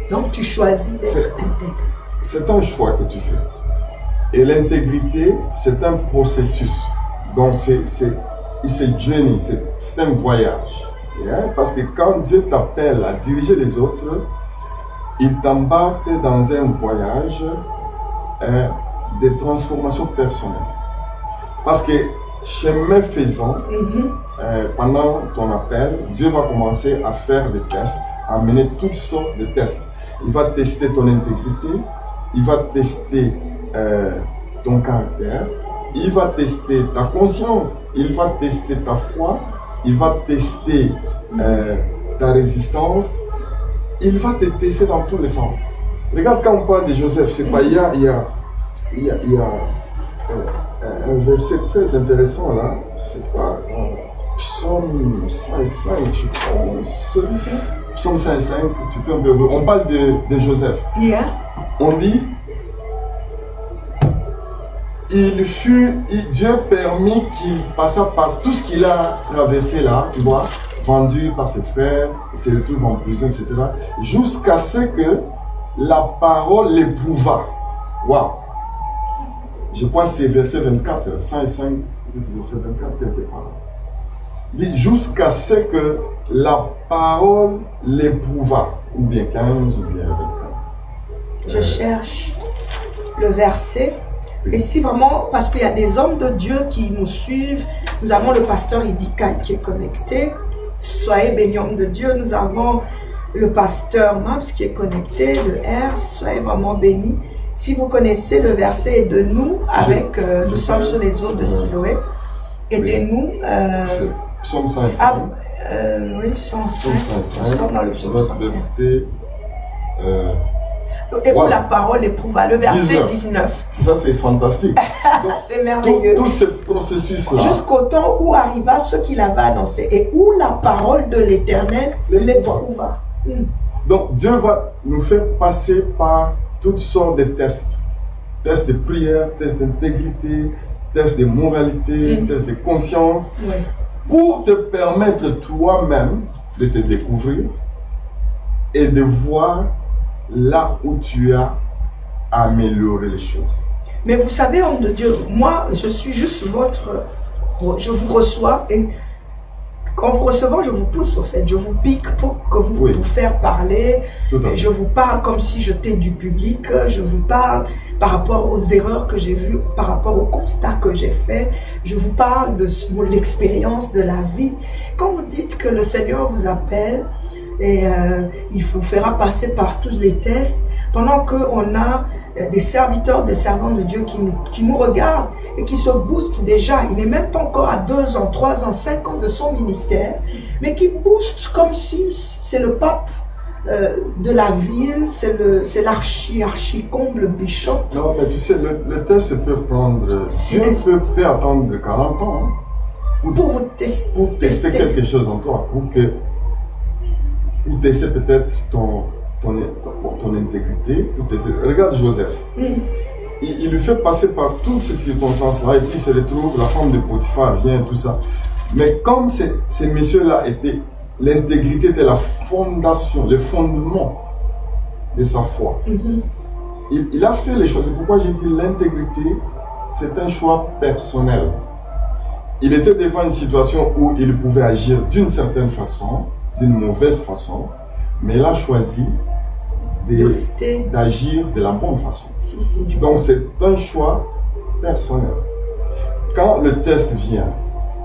Donc tu choisis d'être intègre. C'est un choix que tu fais. Et l'intégrité, c'est un processus. Donc c'est journey, c'est un voyage. Yeah? Parce que quand Dieu t'appelle à diriger les autres, il t'embarque dans un voyage de transformation personnelle. Parce que chemin faisant, pendant ton appel, Dieu va commencer à faire des tests, à mener toutes sortes de tests. Il va tester ton intégrité, il va tester ton caractère, il va tester ta conscience, il va tester ta foi, il va tester ta résistance, il va te tester dans tous les sens. Regarde quand on parle de Joseph, c'est pas, il y a un verset très intéressant là, c'est pas Psaume 105, je pense. Psaume 105, tu peux un peu. On parle de Joseph. Yeah. On dit, Dieu permit qu'il passât par tout ce qu'il a traversé là, tu vois, vendu par ses frères, il se retrouve en prison, etc. Jusqu'à ce que la parole l'éprouva. Waouh! Je crois que c'est verset 24, 105, verset 24 quelque part. Dit jusqu'à ce que la parole l'éprouva, ou bien 15, ou bien 24. Je cherche le verset. Et si vraiment, parce qu'il y a des hommes de Dieu qui nous suivent, nous avons le pasteur Idika qui est connecté. Soyez bénis, hommes de Dieu. Nous avons le pasteur Maps qui est connecté, le R. Soyez vraiment bénis. Si vous connaissez le verset, aidez-nous avec, nous sommes sur les eaux de Siloé. Aidez-nous. Psaume 105. Oui, 105. Nous sommes dans le psaume 105. Verset. Et où la parole éprouva, le verset 19. Ça, c'est fantastique. C'est merveilleux. Tout ce processus-là. Jusqu'au temps où arriva ce qu'il avait annoncé et où la parole de l'Éternel l'éprouva. Donc, Dieu va nous faire passer par toutes sortes de tests. Tests de prière, tests d'intégrité, tests de moralité, tests de conscience. Oui. Pour te permettre toi-même de te découvrir et de voir là où tu as amélioré les choses. Mais vous savez, homme de Dieu, moi, je suis juste je vous reçois et en vous recevant, je vous pousse au fait, je vous pique pour que vous faire parler. Je vous parle comme si j'étais du public, je vous parle par rapport aux erreurs que j'ai vues, par rapport aux constats que j'ai faits. Je vous parle de l'expérience de la vie. Quand vous dites que le Seigneur vous appelle et il vous fera passer par tous les tests, pendant qu'on a des serviteurs, des servants de Dieu qui nous regardent et qui se boostent déjà. Il n'est même pas encore à 2 ans, 3 ans, 5 ans de son ministère, mais qui boostent comme si c'est le pape de la ville, c'est l'archicombe, le bishop. Non, mais tu sais, le test peut prendre... Dieu peut attendre 40 ans Pour vous tester. Pour tester quelque chose en toi, pour tester peut-être ton intégrité, pour tester. Regarde Joseph. Il lui fait passer par toutes ces circonstances-là et puis il se retrouve, la femme de Potiphar vient, tout ça. Mais comme ces messieurs-là étaient, l'intégrité était la fondation, le fondement de sa foi. Il a fait les choses. C'est pourquoi j'ai dit l'intégrité, c'est un choix personnel. Il était devant une situation où il pouvait agir d'une certaine façon, d'une mauvaise façon, mais il a choisi d'agir de la bonne façon. Donc c'est un choix personnel. Quand le test vient,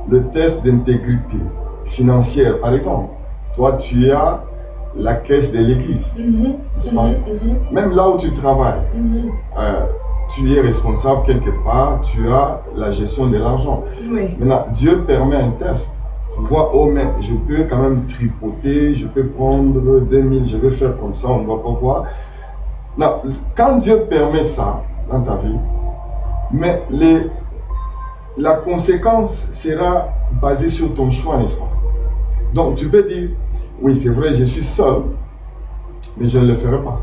le test d'intégrité financière par exemple, toi tu as la caisse de l'église, n'est-ce pas? Même là où tu travailles, tu es responsable quelque part, tu as la gestion de l'argent. Maintenant, Dieu permet un test. Tu vois, oh mais je peux quand même tripoter, je peux prendre 2000, je vais faire comme ça, on ne va pas voir. Non, quand Dieu permet ça dans ta vie, mais la conséquence sera basée sur ton choix, n'est-ce pas? Donc tu peux dire, oui c'est vrai, je suis seul, mais je ne le ferai pas.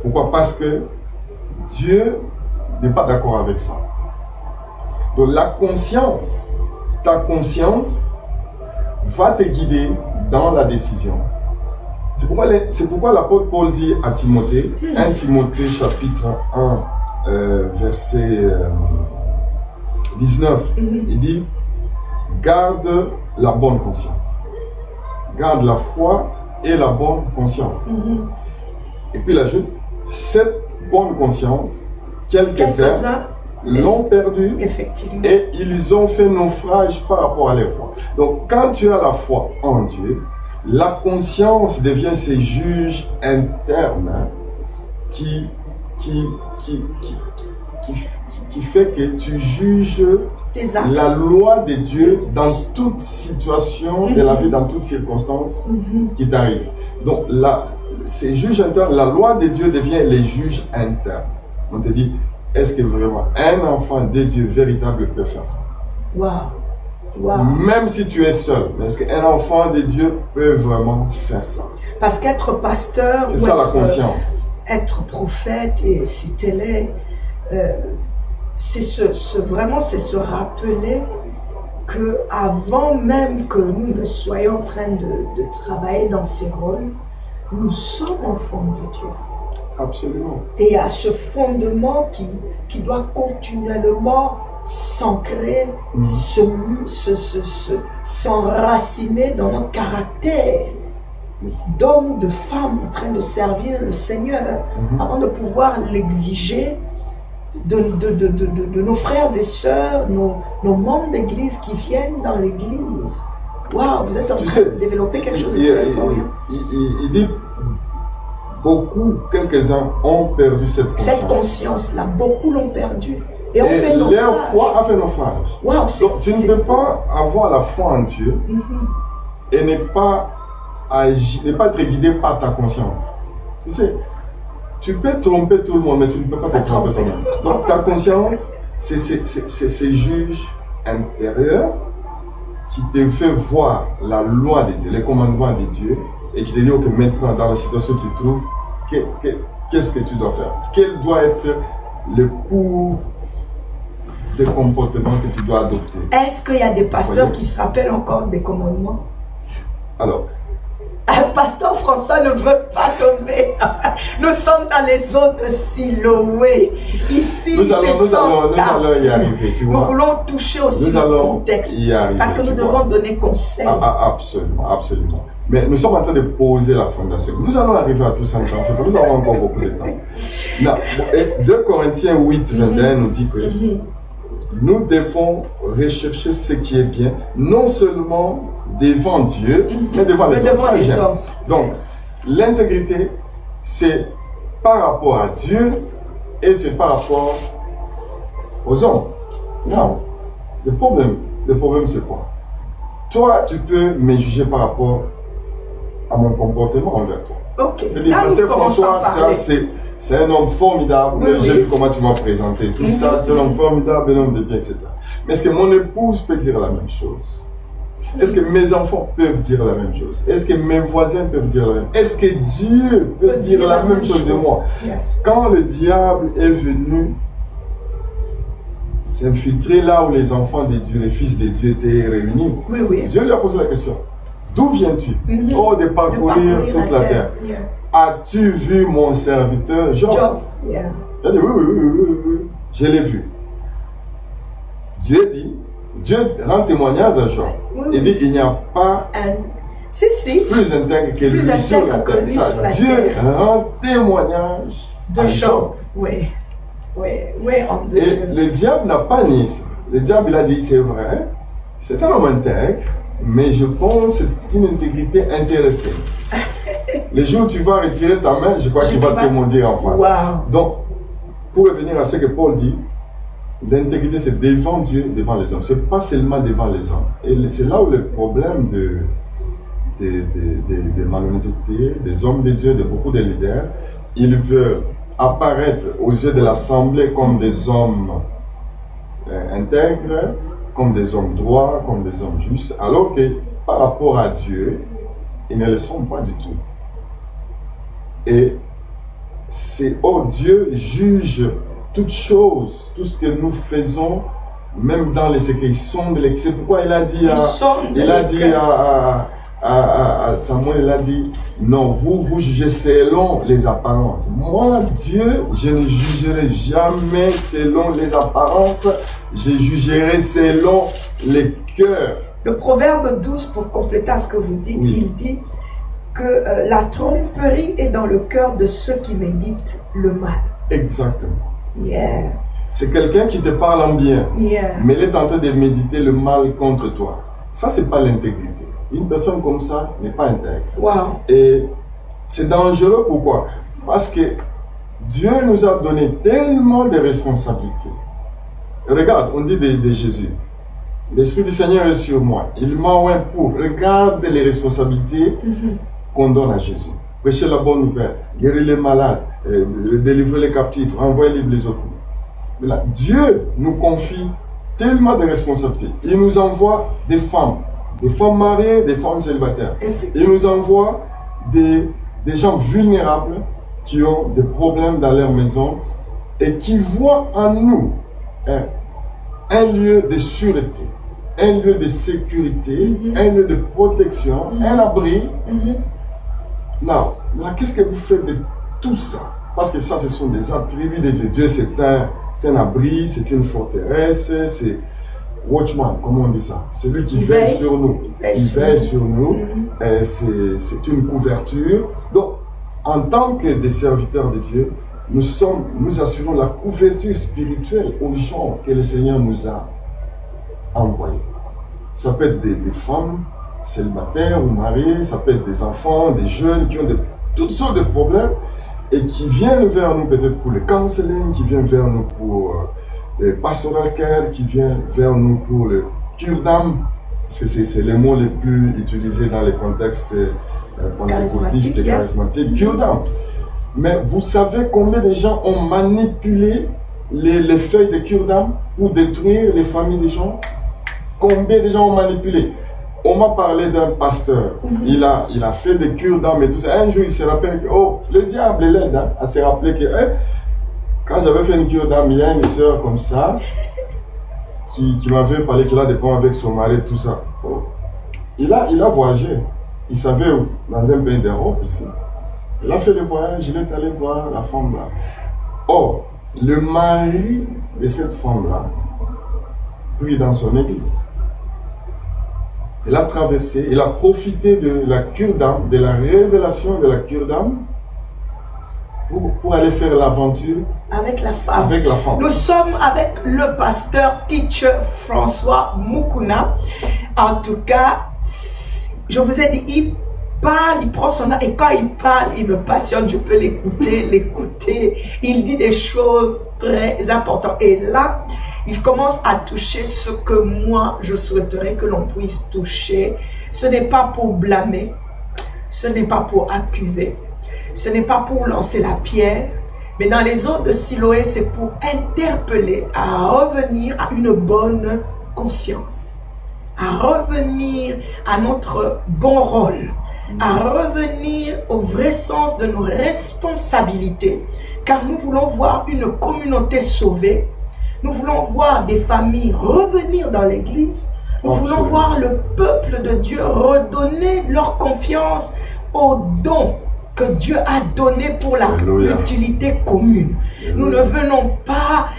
Pourquoi? Parce que Dieu n'est pas d'accord avec ça. Donc la conscience, ta conscience va te guider dans la décision. C'est pourquoi l'apôtre Paul dit à Timothée, 1 Timothée chapitre 1, verset 19, il dit, garde la bonne conscience. Garde la foi et la bonne conscience. Et puis il ajoute, cette bonne conscience, quelques-uns l'ont perdu et ils ont fait naufrage par rapport à leur foi. Donc quand tu as la foi en Dieu, la conscience devient ce juge interne qui fait que tu juges la loi de Dieu dans toute situation de la vie, dans toutes circonstances qui t'arrivent. Donc ces juges internes, la loi de Dieu devient les juges internes. On te dit, est-ce que vraiment un enfant de Dieu véritable peut faire ça? Même si tu es seul, est-ce qu'un enfant de Dieu peut vraiment faire ça? Parce qu'être pasteur, c'est ça la conscience. Être prophète, et si tel est, c'est vraiment se rappeler que avant même que nous ne soyons en train de travailler dans ces rôles, nous sommes enfants de Dieu. Absolument. Et à ce fondement qui doit continuellement s'ancrer, s'enraciner dans notre caractère d'homme ou de femme en train de servir le Seigneur, avant de pouvoir l'exiger de nos frères et sœurs, nos membres d'église qui viennent dans l'église. Waouh, vous êtes en train de développer quelque chose de très fort. Il dit quelques-uns ont perdu cette conscience. Cette conscience-là, beaucoup l'ont perdue. Et on fait naufrage. Leur foi a fait naufrage. Wow, donc tu ne peux pas avoir la foi en Dieu et ne pas être guidé par ta conscience. Tu sais, tu peux tromper tout le monde, mais tu ne peux pas te tromper toi-même. Donc ta conscience, c'est ces juges intérieurs qui te fait voir la loi de Dieu, les commandements de Dieu, et qui te dit que maintenant, dans la situation où tu te trouves, qu'est-ce que tu dois faire? Quel doit être le cours de comportement que tu dois adopter? Est-ce qu'il y a des pasteurs qui se rappellent encore des commandements? Alors, Pasteur François ne veut pas tomber. Nous sommes dans les eaux de Siloé. Ici, nous allons y arriver. Tu vois. Nous voulons toucher aussi le contexte. Parce que nous devons donner conseil. Absolument, absolument. Mais nous sommes en train de poser la fondation. Nous allons arriver à tout ça. Nous avons encore beaucoup de temps. Là, 2 Corinthiens 8, 21 nous dit que nous devons rechercher ce qui est bien, non seulement devant Dieu, mais devant les hommes. Donc, l'intégrité, c'est par rapport à Dieu et c'est par rapport aux hommes. Non, le problème c'est quoi? Toi, tu peux me juger par rapport à mon comportement envers toi. Ok. Pasteur François, c'est un homme formidable. J'ai vu comment tu m'as présenté tout ça. C'est un homme formidable, un homme de bien, etc. Mais est-ce que mon épouse peut dire la même chose? Est-ce que mes enfants peuvent dire la même chose? Est-ce que mes voisins peuvent dire la même chose? Est-ce que Dieu peut dire la même chose de moi? Yes. Quand le diable est venu s'infiltrer là où les enfants de Dieu, les fils de Dieu étaient réunis, Oui, oui. Dieu lui a posé la question. D'où viens-tu? Oh, de parcourir toute la terre. Yeah. As-tu vu mon serviteur Job? Job. Yeah. Il a dit oui, je l'ai vu. Dieu rend témoignage à Job. Oui, Il dit, il n'y a pas Si. plus intègre que lui sur la terre. Ça, Dieu rend témoignage De à Job. Oui. Et le diable n'a pas nié ça. Le diable, il a dit, c'est vrai, c'est un homme intègre, mais je pense que c'est une intégrité intéressée. Le jour où tu vas retirer ta main, je crois qu'il va te maudire en face. Wow. Donc, pour revenir à ce que Paul dit, l'intégrité c'est devant Dieu, devant les hommes. C'est pas seulement devant les hommes. Et c'est là où le problème des malhonnêtetés, des hommes de Dieu, de beaucoup de leaders, ils veulent apparaître aux yeux de l'assemblée comme des hommes intègres, comme des hommes droits, comme des hommes justes, alors que par rapport à Dieu, ils ne le sont pas du tout. Et c'est, Dieu juge toutes choses, tout ce que nous faisons, même dans les secrets, c'est pourquoi il a dit à Samuel, il a dit, non, vous jugez selon les apparences. Moi, Dieu, je ne jugerai jamais selon les apparences, je jugerai selon les cœurs. Le proverbe 12, pour compléter ce que vous dites, il dit que la tromperie est dans le cœur de ceux qui méditent le mal. Exactement. Yeah. C'est quelqu'un qui te parle en bien, Yeah. mais il est en train de méditer le mal contre toi. Ça, c'est pas l'intégrité. Une personne comme ça n'est pas intègre. Wow. Et c'est dangereux, pourquoi? Parce que Dieu nous a donné tellement de responsabilités. Regarde, on dit de Jésus, l'Esprit du Seigneur est sur moi. Il m'a oint pour. Regarde les responsabilités qu'on donne à Jésus. Prêcher la bonne nouvelle, guérir les malades, délivrer les captifs, renvoyer les autres. Mais là, Dieu nous confie tellement de responsabilités. Il nous envoie des femmes mariées, des femmes célibataires. Il nous envoie des gens vulnérables qui ont des problèmes dans leur maison et qui voient en nous un lieu de sûreté, un lieu de sécurité, un lieu de protection, un abri. Là, qu'est-ce que vous faites de tout ça? Parce que ça, ce sont des attributs de Dieu. Dieu, c'est un abri, c'est une forteresse, c'est watchman, comment on dit ça? C'est lui qui veille sur nous. Il veille sur nous. C'est une couverture. Donc, en tant que des serviteurs de Dieu, nous assurons la couverture spirituelle aux gens que le Seigneur nous a envoyés. Ça peut être des femmes célibataires ou mariées, ça peut être des enfants, des jeunes qui ont toutes sortes de problèmes et qui viennent vers nous peut-être pour le counseling, qui viennent vers nous pour le pastoral care, qui viennent vers nous pour le cure d'âme. C'est les mots les plus utilisés dans les contextes pentecôtistes et charismatiques, cure d'âme. Mais vous savez combien de gens ont manipulé les feuilles de cure d'âme pour détruire les familles des gens? Combien de gens ont manipulé? On m'a parlé d'un pasteur, il a fait des cures d'âme et tout ça. Un jour, il se rappelle que, le diable l'aide à se rappeler que, quand j'avais fait une cure d'âme, il y a une soeur comme ça, qui m'avait parlé qu'il a des problèmes avec son mari et tout ça. Il a voyagé, il savait où, dans un pays d'Europe ici. Il a fait le voyage, il est allé voir la femme là. Or, le mari de cette femme là, pris dans son église. Il a traversé, il a profité de la cure d'âme, de la révélation de la cure d'âme, pour aller faire l'aventure avec la femme. Avec la femme. Nous sommes avec le pasteur teacher François Mukuna. En tout cas, je vous ai dit, il parle, il prend son âme, et quand il parle, il me passionne, je peux l'écouter. Il dit des choses très importantes. Et là, il commence à toucher ce que moi, je souhaiterais que l'on puisse toucher. Ce n'est pas pour blâmer, ce n'est pas pour accuser, ce n'est pas pour lancer la pierre, mais dans les eaux de Siloé, c'est pour interpeller à revenir à une bonne conscience, à revenir à notre bon rôle, à revenir au vrai sens de nos responsabilités, car nous voulons voir une communauté sauvée, nous voulons voir des familles revenir dans l'église, nous voulons voir le peuple de Dieu redonner leur confiance aux dons que Dieu a donnés pour l'utilité commune. Nous ne venons pas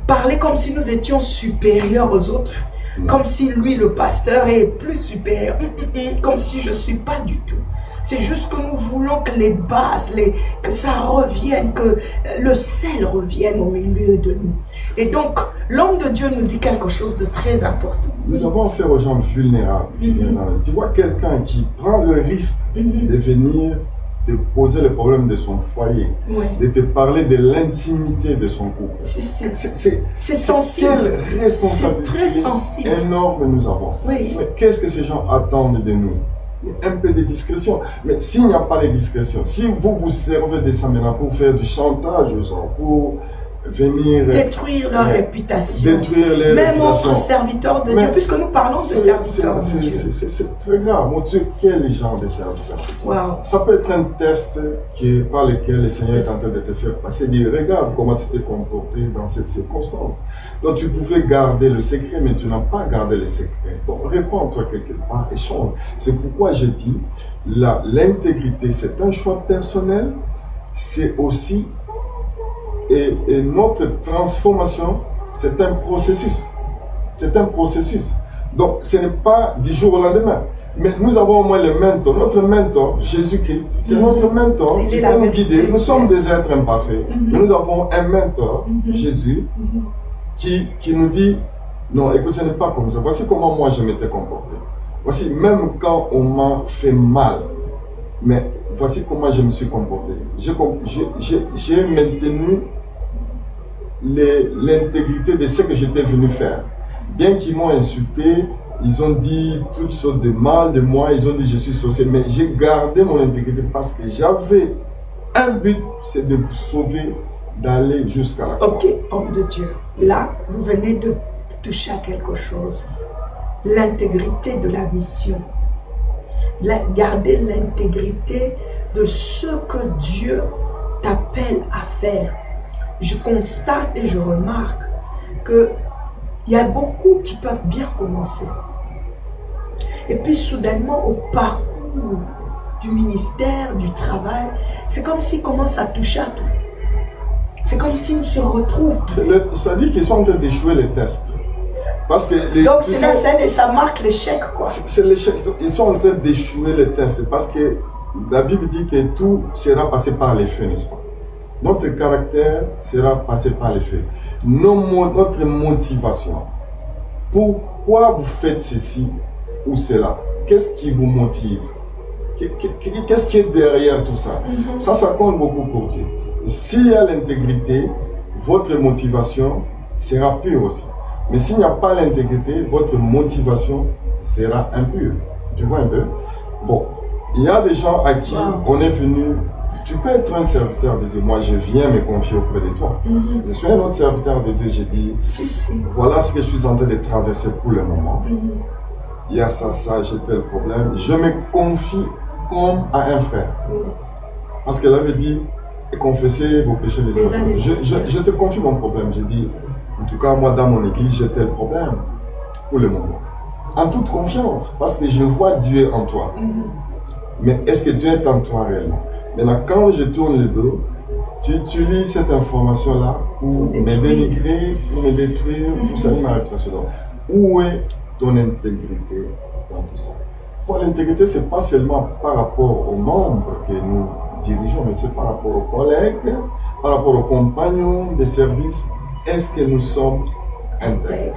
parler comme si nous étions supérieurs aux autres, comme si lui, le pasteur, est plus supérieur, comme si je ne suis pas du tout. C'est juste que nous voulons que les bases, que ça revienne, que le sel revienne au milieu de nous. Et donc, l'homme de Dieu nous dit quelque chose de très important. Nous avons affaire aux gens vulnérables. Tu vois quelqu'un qui prend le risque de venir te poser le problème de son foyer, de te parler de l'intimité de son couple. C'est sensible. Quelle responsabilité très sensible. Énorme nous avons. Oui. Mais qu'est-ce que ces gens attendent de nous? Un peu de discrétion. Mais s'il n'y a pas de discrétion, si vous vous servez de ça maintenant pour faire du chantage aux gens, pour venir détruire leur réputation, détruire même entre serviteurs de Dieu, puisque nous parlons de serviteurs de Dieu. C'est très grave. Mon Dieu, quel genre de serviteurs? Wow. Ça peut être un test par lequel le Seigneur est en train de te faire passer. Dire, regarde comment tu t'es comporté dans cette circonstance. Donc tu pouvais garder le secret, mais tu n'as pas gardé le secret. Donc réponds-toi quelque part et change. C'est pourquoi j'ai dit, l'intégrité, c'est un choix personnel, c'est aussi et notre transformation, c'est un processus. C'est un processus. Donc, ce n'est pas du jour au lendemain. Mais nous avons au moins le mentor. Notre mentor, Jésus-Christ, c'est notre mentor qui peut nous guider. Nous sommes des êtres imparfaits. Mais nous avons un mentor, Jésus, qui nous dit, non, écoute, ce n'est pas comme ça. Voici comment moi je m'étais comporté. Voici, même quand on m'a fait mal, mais voici comment je me suis comporté. J'ai maintenu l'intégrité de ce que j'étais venu faire. Bien qu'ils m'ont insulté, ils ont dit toutes sortes de mal de moi, ils ont dit je suis sorcier, mais j'ai gardé mon intégrité parce que j'avais un but, c'est de vous sauver, d'aller jusqu'à la croix. Ok, homme de Dieu, là, vous venez de toucher à quelque chose. L'intégrité de la mission. Garder l'intégrité de ce que Dieu t'appelle à faire. Je constate et je remarque qu'il y a beaucoup qui peuvent bien commencer. Et puis soudainement, au parcours du ministère, du travail, c'est comme s'ils commencent à toucher à tout. C'est comme s'ils se retrouvent. Ça dit qu'ils sont en train d'échouer les tests. Parce que donc ça marque l'échec, quoi. C'est l'échec. Ils sont en train d'échouer les tests parce que la Bible dit que tout sera passé par les faits, n'est-ce pas? Notre caractère sera passé par les faits. Notre motivation. Pourquoi vous faites ceci ou cela? Qu'est-ce qui vous motive? Qu'est-ce qui est derrière tout ça? Ça compte beaucoup pour Dieu. S'il y a l'intégrité, votre motivation sera pure aussi. Mais s'il n'y a pas l'intégrité, votre motivation sera impure. Tu vois un peu? Bon, il y a des gens à qui on est venu. Tu peux être un serviteur de Dieu. Moi, je viens me confier auprès de toi. Je suis un autre serviteur de Dieu. J'ai dit, voilà ce que je suis en train de traverser pour le moment. Il y a ça, j'ai tel problème. Je me confie comme à un frère. Parce qu'elle avait dit, confessez vos péchés les uns aux autres. Je te confie mon problème. J'ai dit, en tout cas, moi, dans mon église, j'ai tel problème pour le moment. En toute confiance, parce que je vois Dieu en toi. Mais est-ce que Dieu est en toi réellement? Maintenant, quand je tourne le dos, tu utilises cette information-là pour me dénigrer, pour me détruire, pour salir ma réputation. Où est ton intégrité dans tout ça? Pour l'intégrité, ce n'est pas seulement par rapport aux membres que nous dirigeons, mais c'est par rapport aux collègues, par rapport aux compagnons de service. Est-ce que nous sommes intègres?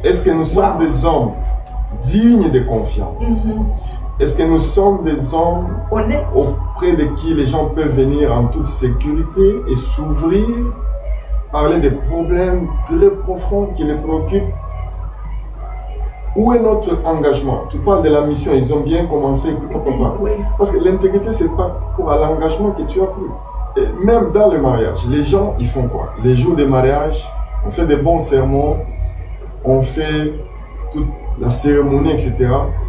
Est-ce que nous sommes des hommes dignes de confiance? Est-ce que nous sommes des hommes honnêtes auprès de qui les gens peuvent venir en toute sécurité et s'ouvrir, parler des problèmes très profonds qui les préoccupent? Où est notre engagement? Tu parles de la mission, ils ont bien commencé. Parce que l'intégrité, ce n'est pas pour l'engagement que tu as pris. Et même dans le mariage, les gens, ils font quoi? Les jours de mariage, on fait des bons sermons, on fait toute la cérémonie, etc.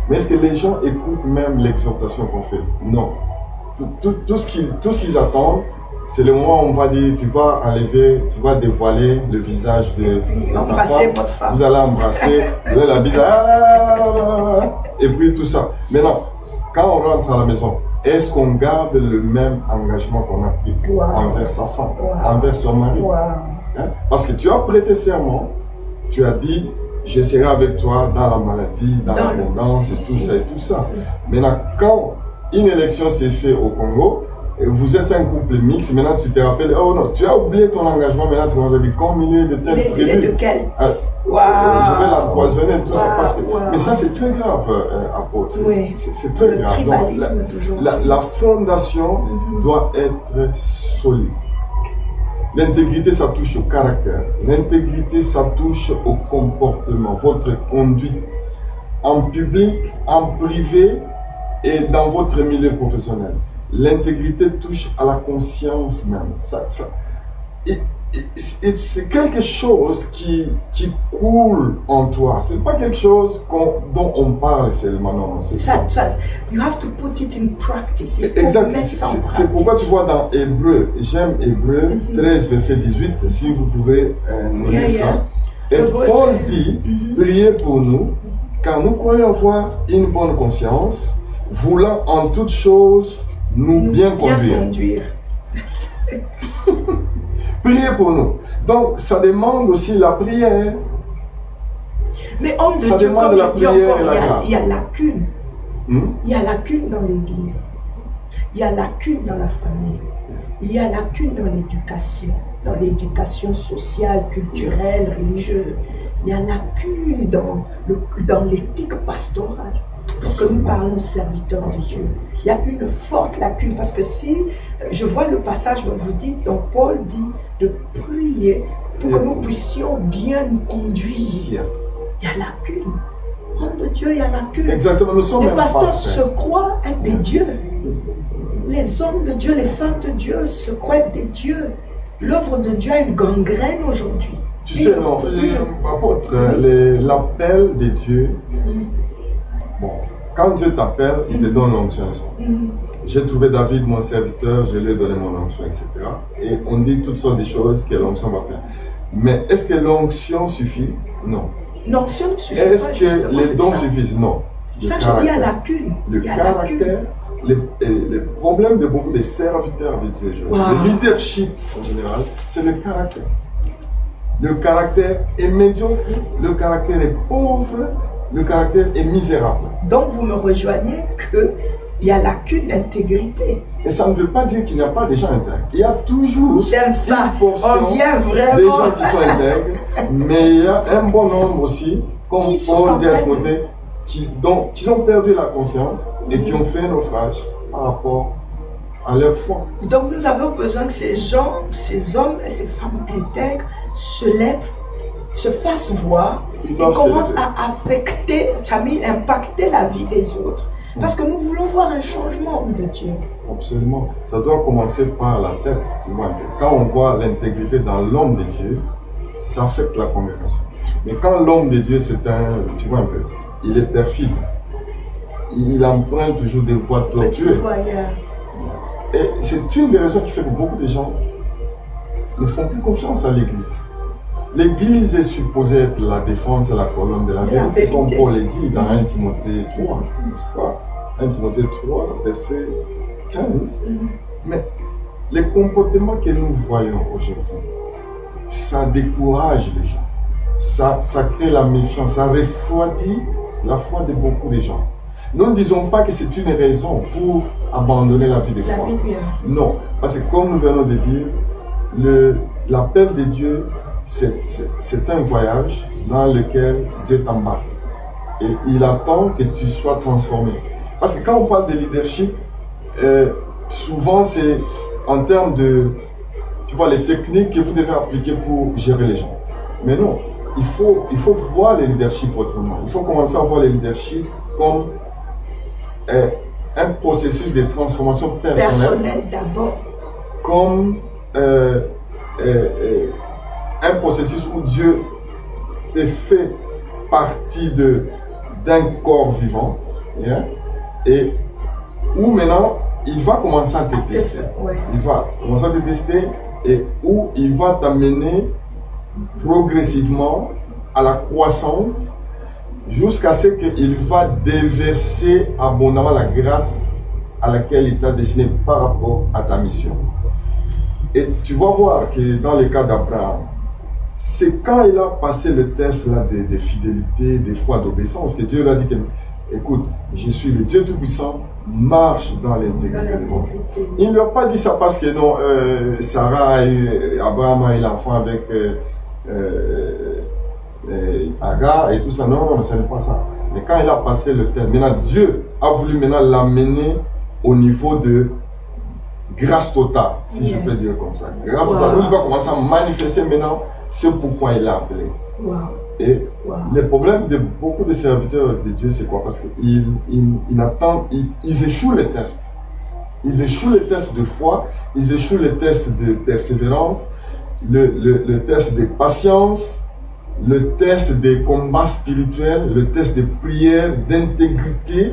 Mais est-ce que les gens écoutent même l'exhortation qu'on fait? Non. Tout ce qu'ils attendent, c'est le moment où on va dire, tu vas enlever, tu vas dévoiler le visage de ta femme. Vous allez embrasser, vous allez la bise, et puis tout ça. Maintenant, quand on rentre à la maison, est-ce qu'on garde le même engagement qu'on a pris envers sa femme, envers son mari? Hein? Parce que tu as prêté serment, tu as dit, je serai avec toi dans la maladie, dans l'abondance, et tout ça. Maintenant, quand une élection s'est faite au Congo, et vous êtes un couple mixte, maintenant tu te rappelles, oh non, tu as oublié ton engagement, maintenant tu commences à dire combien il est de telle tribu. Il est de quel? Je vais l'empoisonner, tout ça. Parce que, mais ça, c'est très grave, apôtre. Oui. C'est très grave. Donc, la fondation doit être solide. L'intégrité, ça touche au caractère. L'intégrité, ça touche au comportement, votre conduite en public, en privé et dans votre milieu professionnel. L'intégrité touche à la conscience même. C'est quelque chose qui coule en toi. C'est pas quelque chose dont on parle seulement. Non, c'est ça. You have to put it in practice. Exactement. C'est pourquoi tu vois dans Hébreu, j'aime Hébreu 13, verset 18, si vous pouvez nous lire ça. Et Paul dit, priez pour nous, car nous croyons avoir une bonne conscience, voulant en toutes choses nous bien conduire. Priez pour nous. Donc, ça demande aussi la prière. Mais homme de ça Dieu, demande comme la je dis prière encore, et la grâce. Il y a lacune. Il y a lacune dans l'église. Il y a lacune dans la famille. Il y a lacune dans l'éducation sociale, culturelle, religieuse. Il y a lacune dans l'éthique pastorale. Parce que nous parlons serviteurs de Dieu. Il y a une forte lacune. Parce que si je vois le passage dont vous dites, dont Paul dit de prier pour que nous puissions bien nous conduire. Il y a lacune. Homme de Dieu, il y a lacune. Exactement. Nous sommes les pasteurs se croient être des dieux. Les hommes de Dieu, les femmes de Dieu se croient être des dieux. L'œuvre de Dieu a une gangrène aujourd'hui. Tu sais, non, l'appel de Dieu, bon, quand Dieu t'appelle, il te donne l'onction. J'ai trouvé David, mon serviteur, je lui ai donné mon onction, etc. Et on dit toutes sortes de choses que l'onction va faire. Mais est-ce que l'onction suffit? Non. L'onction ne suffit est-ce pas. Est-ce que les dons suffisent? Non. C'est pour ça que je dis à lacune. Le caractère, les problèmes de beaucoup de serviteurs de Dieu, le leadership en général, c'est le caractère. Le caractère est médiocre, le caractère est pauvre, le caractère est misérable. Donc vous me rejoignez qu'il y a lacune d'intégrité. Et ça ne veut pas dire qu'il n'y a pas des gens intègres. Il y a toujours une portion des gens qui sont intègres, mais il y a un bon nombre aussi, comme Paul dit à Timothée, qui ont perdu la conscience et qui ont fait un naufrage par rapport à leur foi. Donc nous avons besoin que ces gens, ces hommes et ces femmes intègres se lèvent, se fassent voir et commencent à impacter la vie des autres. Parce que nous voulons voir un changement de Dieu. Absolument. Ça doit commencer par la tête. Tu vois. Quand on voit l'intégrité dans l'homme de Dieu, ça affecte la congrégation. Mais quand l'homme de Dieu, tu vois un peu, il est perfide. Il emprunte toujours des voies tortueuses. Et c'est une des raisons qui fait que beaucoup de gens ne font plus confiance à l'Église. L'Église est supposée être la défense et la colonne de la vérité, comme Paul l'a dit dans 1 Timothée 3, n'est-ce pas? 1 Timothée 3, verset 15. Mais les comportements que nous voyons aujourd'hui, ça décourage les gens. Ça crée la méfiance, ça refroidit la foi de beaucoup de gens. Nous ne disons pas que c'est une raison pour abandonner la vie de foi. Non, parce que comme nous venons de dire, l'appel de Dieu, c'est un voyage dans lequel Dieu t'embarque. Et il attend que tu sois transformé. Parce que quand on parle de leadership, souvent c'est en termes de, tu vois, les techniques que vous devez appliquer pour gérer les gens. Mais non, il faut voir le leadership autrement. Il faut commencer à voir le leadership comme un processus de transformation personnelle d'abord. Comme un processus où Dieu te fait partie d'un corps vivant, yeah, et où maintenant il va commencer à te tester. Ouais. Il va commencer à te tester et où il va t'amener progressivement à la croissance jusqu'à ce qu'il va déverser abondamment la grâce à laquelle il t'a destiné par rapport à ta mission. Et tu vas voir que dans le cas d'Abraham, c'est quand il a passé le test là de fidélité, de foi, d'obéissance, que Dieu lui a dit que, écoute, je suis le Dieu Tout-Puissant, marche dans l'intégrité. Il ne lui a pas dit ça parce que non, Sarah a eu, Abraham a eu l'enfant avec Agar et tout ça. Non, ce n'est pas ça. Mais quand il a passé le test, maintenant Dieu a voulu maintenant l'amener au niveau de grâce totale, si je peux dire comme ça. Grâce totale, où il va commencer à manifester maintenant ce pourquoi il l'a appelé. Et le problème de beaucoup de serviteurs de Dieu, c'est quoi? Parce qu'ils échouent les tests. Ils échouent les tests de foi, ils échouent les tests de persévérance, le test de patience, le test des combats spirituels, le test de prière, d'intégrité,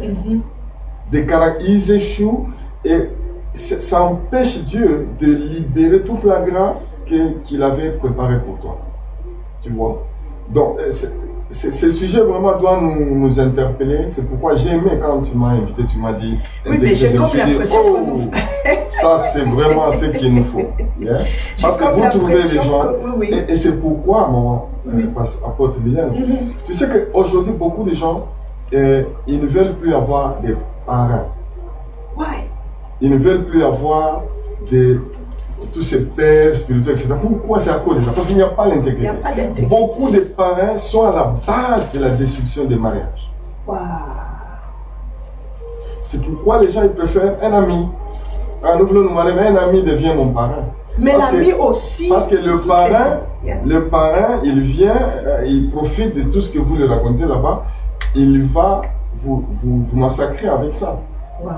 de caractère. Ils échouent et ça empêche Dieu de libérer toute la grâce qu'il avait préparée pour toi. Tu vois? Donc, ce sujet vraiment doit nous interpeller. C'est pourquoi j'ai aimé quand tu m'as invité, tu m'as dit. Oui, mais j'ai comme l'impression que nous... ça, c'est vraiment ce qu'il nous faut. Yeah? Parce que vous trouvez les gens. Et c'est pourquoi, mon apôtre Mylène, tu sais qu'aujourd'hui, beaucoup de gens, ils ne veulent plus avoir des parents. Ils ne veulent plus avoir tous ces pères spirituels, etc. Pourquoi? C'est à cause de ça. Parce qu'il n'y a pas l'intégrité. Beaucoup de parents sont à la base de la destruction des mariages. C'est pourquoi les gens ils préfèrent un ami. Nous voulons nous marier, mais un ami devient mon parent. Mais l'ami aussi. Parce que le parent, il vient, il profite de tout ce que vous lui racontez là-bas, il va vous massacrer avec ça.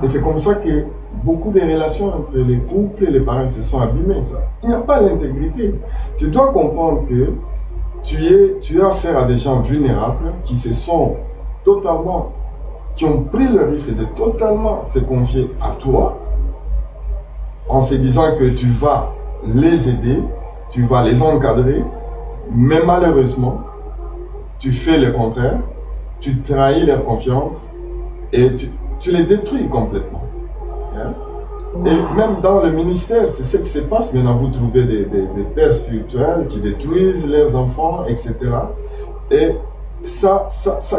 Et c'est comme ça que beaucoup de relations entre les couples et les parents se sont abîmées. Ça. Il n'y a pas l'intégrité. Tu dois comprendre que tu as affaire à des gens vulnérables qui ont pris le risque de totalement se confier à toi en se disant que tu vas les aider, tu vas les encadrer, mais malheureusement, tu fais le contraire, tu trahis leur confiance et tu les détruis complètement. Et même dans le ministère, c'est ce qui se passe. Maintenant, vous trouvez des pères spirituels qui détruisent leurs enfants, etc. Et ça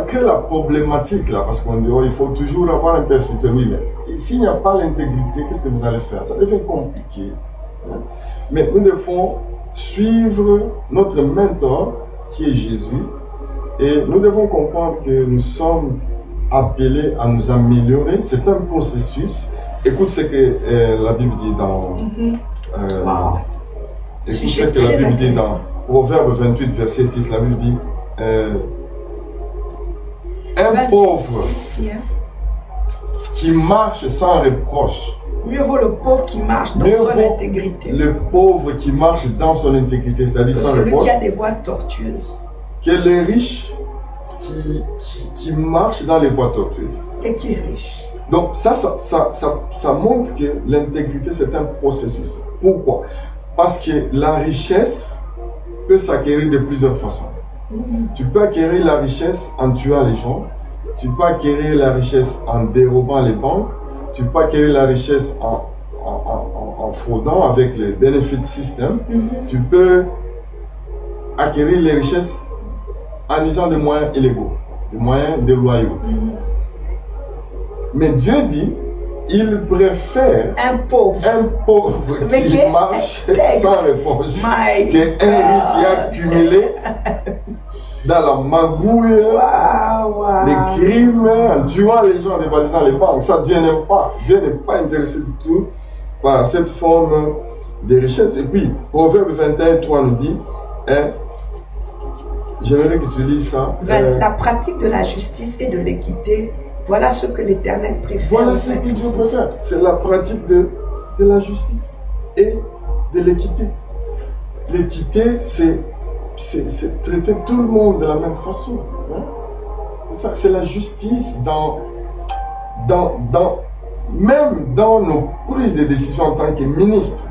crée la problématique là, parce qu'on dit, il faut toujours avoir un père spirituel. Oui, mais s'il n'y a pas l'intégrité, qu'est-ce que vous allez faire? Ça devient compliqué. Mais nous devons suivre notre mentor, qui est Jésus, et nous devons comprendre que nous sommes appelés à nous améliorer. C'est un processus. Écoute ce que la Bible dit dans... écoute ce que la Bible dit dans Proverbe 28, verset 6. La Bible dit... un pauvre qui marche sans reproche. Mieux vaut le pauvre qui marche dans son intégrité. Le pauvre qui marche dans son intégrité, c'est-à-dire sans reproche. Celui qui a des voies tortueuses. Que les riches qui marchent dans les voies tortueuses. Et qui est riche. Donc ça montre que l'intégrité c'est un processus. Pourquoi? Parce que la richesse peut s'acquérir de plusieurs façons. Tu peux acquérir la richesse en tuant les gens, tu peux acquérir la richesse en dérobant les banques, tu peux acquérir la richesse en fraudant avec le benefit system, tu peux acquérir les richesses en usant des moyens illégaux, des moyens déloyaux. Mais Dieu dit, il préfère un pauvre qui marche sans reproche qu'un riche qui a accumulé dans la magouille, les crimes, en tuant les gens, en dévalisant les banques. Ça, Dieu n'aime pas. Dieu n'est pas intéressé du tout par cette forme de richesse. Et puis, Proverbe 21, 3 nous dit, j'aimerais que tu lises ça. La pratique de la justice et de l'équité, voilà ce que l'Éternel préfère. Voilà ce que Dieu préfère. C'est la pratique de la justice et de l'équité. L'équité, c'est c'est traiter tout le monde de la même façon. Hein? C'est la justice même dans nos prises de décision en tant que ministre.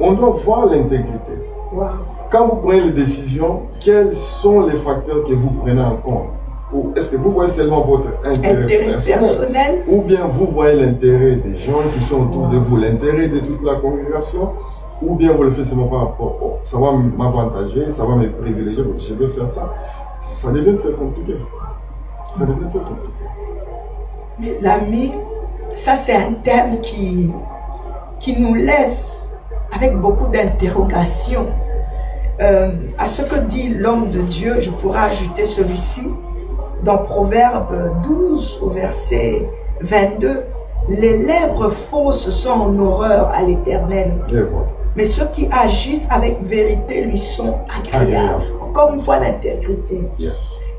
On doit voir l'intégrité. Wow. Quand vous prenez les décisions, quels sont les facteurs que vous prenez en compte? Ou est-ce que vous voyez seulement votre intérêt personnel, ou bien vous voyez l'intérêt des gens qui sont autour de vous, l'intérêt de toute la congrégation, ou bien vous le faites seulement par rapport au ça va m'avantager, ça va me privilégier, je vais faire ça. Ça devient très compliqué. Ça devient très compliqué. Mes amis, ça c'est un thème qui nous laisse avec beaucoup d'interrogations. À ce que dit l'homme de Dieu, je pourrais ajouter celui-ci, dans Proverbe 12 au verset 22, les lèvres fausses sont en horreur à l'Éternel, mais ceux qui agissent avec vérité lui sont agréables. Encore une fois, l'intégrité.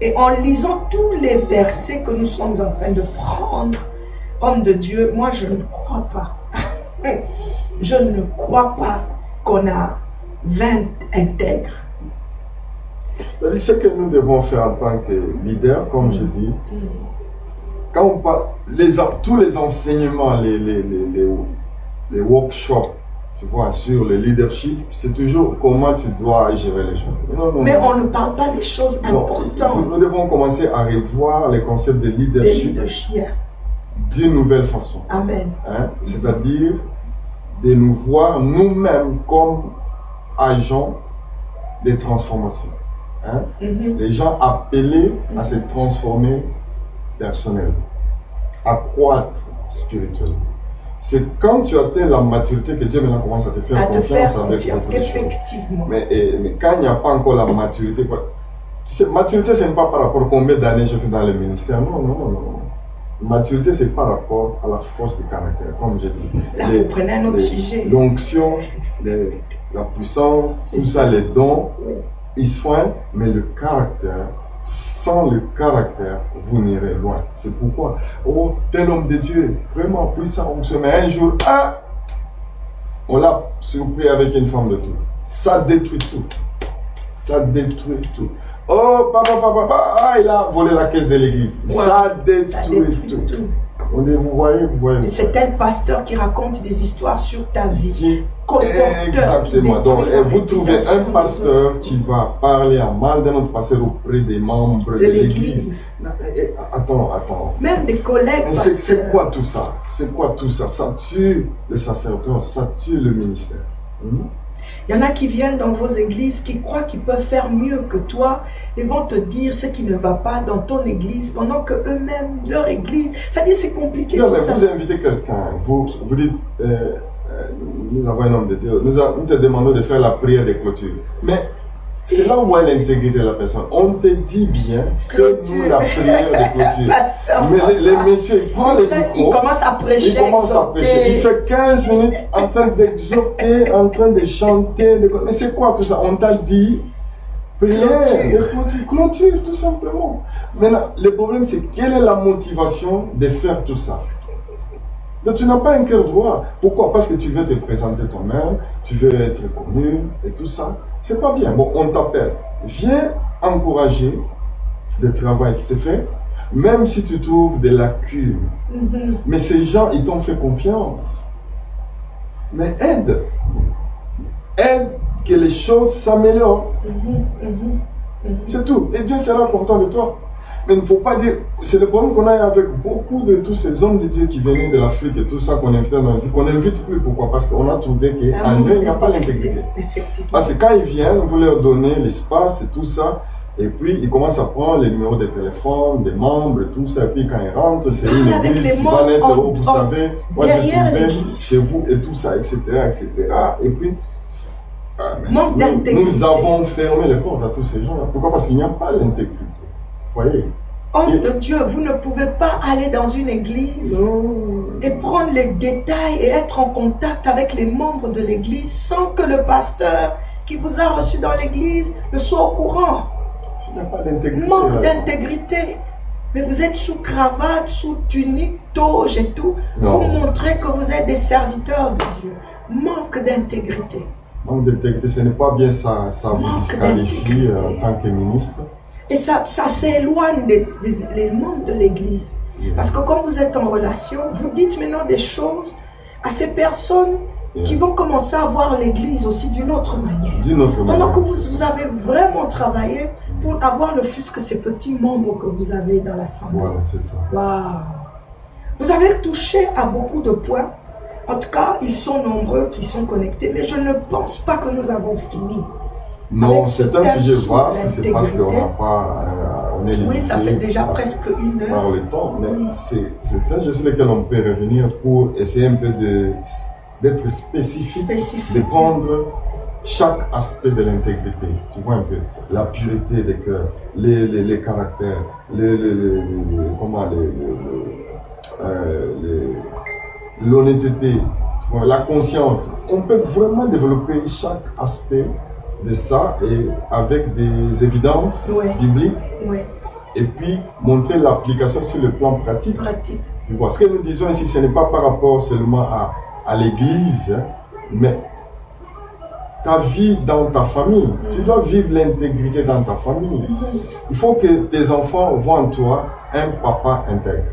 Et en lisant tous les versets que nous sommes en train de prendre, homme de Dieu, moi je ne crois pas. Je ne crois pas qu'on a 20 intègres. Ce que nous devons faire en tant que leader, comme je dis, quand on parle, tous les enseignements, les workshops, tu vois, sur le leadership, c'est toujours comment tu dois gérer les gens. Mais on ne parle pas des choses importantes. Nous devons commencer à revoir les concepts de leadership d'une nouvelle façon. Amen. Hein? C'est-à-dire de nous voir nous-mêmes comme agents de transformation. Hein? Les gens appelés à se transformer personnellement, à croître spirituellement. C'est quand tu atteins la maturité que Dieu maintenant commence à te faire confiance avec beaucoup de choses. Effectivement. Mais quand il n'y a pas encore la maturité, tu sais, maturité, ce n'est pas par rapport à combien d'années je fais dans le ministère. Non. Maturité, c'est par rapport à la force de caractère, comme j'ai dit. Là, vous prenez un autre sujet. L'onction, la puissance, tout ça, les dons, ils se font, mais le caractère, sans le caractère, vous n'irez loin. C'est pourquoi, oh, tel homme de Dieu, vraiment puissant, onction, mais un jour, on l'a surpris avec une femme de tout. Ça détruit tout. Ça détruit tout. Oh, papa, il a volé la caisse de l'église. Ouais, ça détruit tout. Vous voyez. C'est tel pasteur qui raconte des histoires sur ta vie. Exactement. Donc, vous trouvez un pasteur qui va parler en mal d'un autre pasteur auprès des membres de l'église. Attends. Même des collègues. C'est quoi tout ça? Ça tue le sacerdoce, ça tue le ministère. Il y en a qui viennent dans vos églises, qui croient qu'ils peuvent faire mieux que toi et vont te dire ce qui ne va pas dans ton église pendant que eux-mêmes, leur église, c'est-à-dire c'est compliqué. Non, mais vous invitez quelqu'un, vous dites, nous avons un homme de Dieu, nous te demandons de faire la prière de clôture. Mais c'est là où on voit l'intégrité de la personne. On te dit bien que nous la prière de clôture. Mais les messieurs, ils prennent le micro. Il commence à prêcher. Il fait 15 minutes en train d'exhorter, en train de chanter. Mais c'est quoi tout ça? On t'a dit prière de clôture, tout simplement. Maintenant, le problème c'est quelle est la motivation de faire tout ça? Donc tu n'as pas un cœur droit. Pourquoi? Parce que tu veux te présenter toi-même, tu veux être connu et tout ça. C'est pas bien. Bon, on t'appelle. Viens encourager le travail qui s'est fait, même si tu trouves des lacunes. Mais ces gens, ils t'ont fait confiance. Mais aide que les choses s'améliorent. C'est tout. Et Dieu sera content de toi. Mais il ne faut pas dire, c'est le problème qu'on a avec beaucoup de tous ces hommes de Dieu qui venaient de l'Afrique et tout ça qu'on invitait dans les qu'on n'invite plus. Pourquoi? Parce qu'on a trouvé qu'en eux, il n'y a pas l'intégrité. Parce que quand ils viennent, vous leur donnez l'espace et tout ça, et puis ils commencent à prendre les numéros de téléphone, des membres et tout ça, et puis quand ils rentrent, c'est une église qui va naître, vous savez, moi j'ai trouvé chez vous et tout ça, etc. Et puis, nous avons fermé les portes à tous ces gens-là. Pourquoi? Parce qu'il n'y a pas l'intégrité. Voyez. Homme de Dieu, vous ne pouvez pas aller dans une église et prendre les détails et être en contact avec les membres de l'église sans que le pasteur qui vous a reçu dans l'église ne soit au courant. Il n'y a pas d'intégrité. Manque d'intégrité. Mais vous êtes sous cravate, sous tunique, toge et tout. Pour montrer que vous êtes des serviteurs de Dieu. Manque d'intégrité. Manque d'intégrité, ce n'est pas bien, ça vous Manque disqualifie en d'intégrité. tant que ministre. Et ça s'éloigne des membres de l'Église. Parce que quand vous êtes en relation, vous dites maintenant des choses à ces personnes qui vont commencer à voir l'Église aussi d'une autre manière. D'une autre manière. Pendant que vous avez vraiment travaillé pour avoir le fût que ces petits membres que vous avez dans l'Assemblée. Voilà, c'est ça. Waouh! Vous avez touché à beaucoup de points. En tout cas, ils sont nombreux qui sont connectés, mais je ne pense pas que nous avons fini. Non, Avec c'est ce un thème sujet sur vaste, c'est parce qu'on l'intégrité. n'a pas, on est limité. Oui, ça fait déjà presque 1 heure. Par le temps, mais Oui. c'est un sujet sur lequel on peut revenir pour essayer un peu d'être spécifique, de prendre chaque aspect de l'intégrité. Tu vois un peu la pureté des cœurs, les caractères, l'honnêteté, la conscience. On peut vraiment développer chaque aspect de ça et avec des évidences bibliques Oui, et puis montrer l'application sur le plan pratique. pratique. Tu vois, ce que nous disons ici, ce n'est pas par rapport seulement à l'église, mais ta vie dans ta famille. Tu dois vivre l'intégrité dans ta famille. Il faut que tes enfants voient en toi un papa intègre,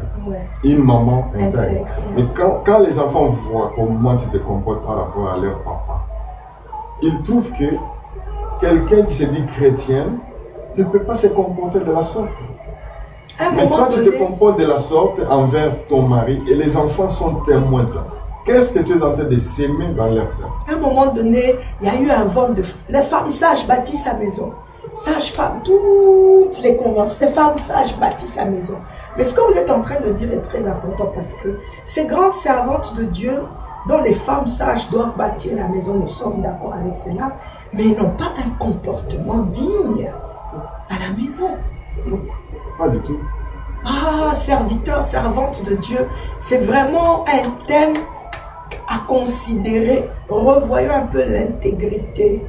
une maman intègre. Mais quand les enfants voient comment tu te comportes par rapport à leur papa, ils trouvent que quelqu'un qui se dit chrétien ne peut pas se comporter de la sorte. Mais toi, tu te comportes de la sorte envers ton mari et les enfants sont témoins de ça. Qu'est-ce que tu es en train de s'aimer dans leur cœur? À un moment donné, il y a eu un vent de... Les femmes sages bâtissent sa maison. Sages-femmes, toutes les conventions, ces femmes sages bâtissent sa maison. Mais ce que vous êtes en train de dire est très important parce que ces grandes servantes de Dieu, dont les femmes sages doivent bâtir la maison, nous sommes d'accord avec cela, mais ils n'ont pas un comportement digne à la maison. Pas du tout. Ah, serviteurs, servantes de Dieu, c'est vraiment un thème à considérer. Revoyons un peu l'intégrité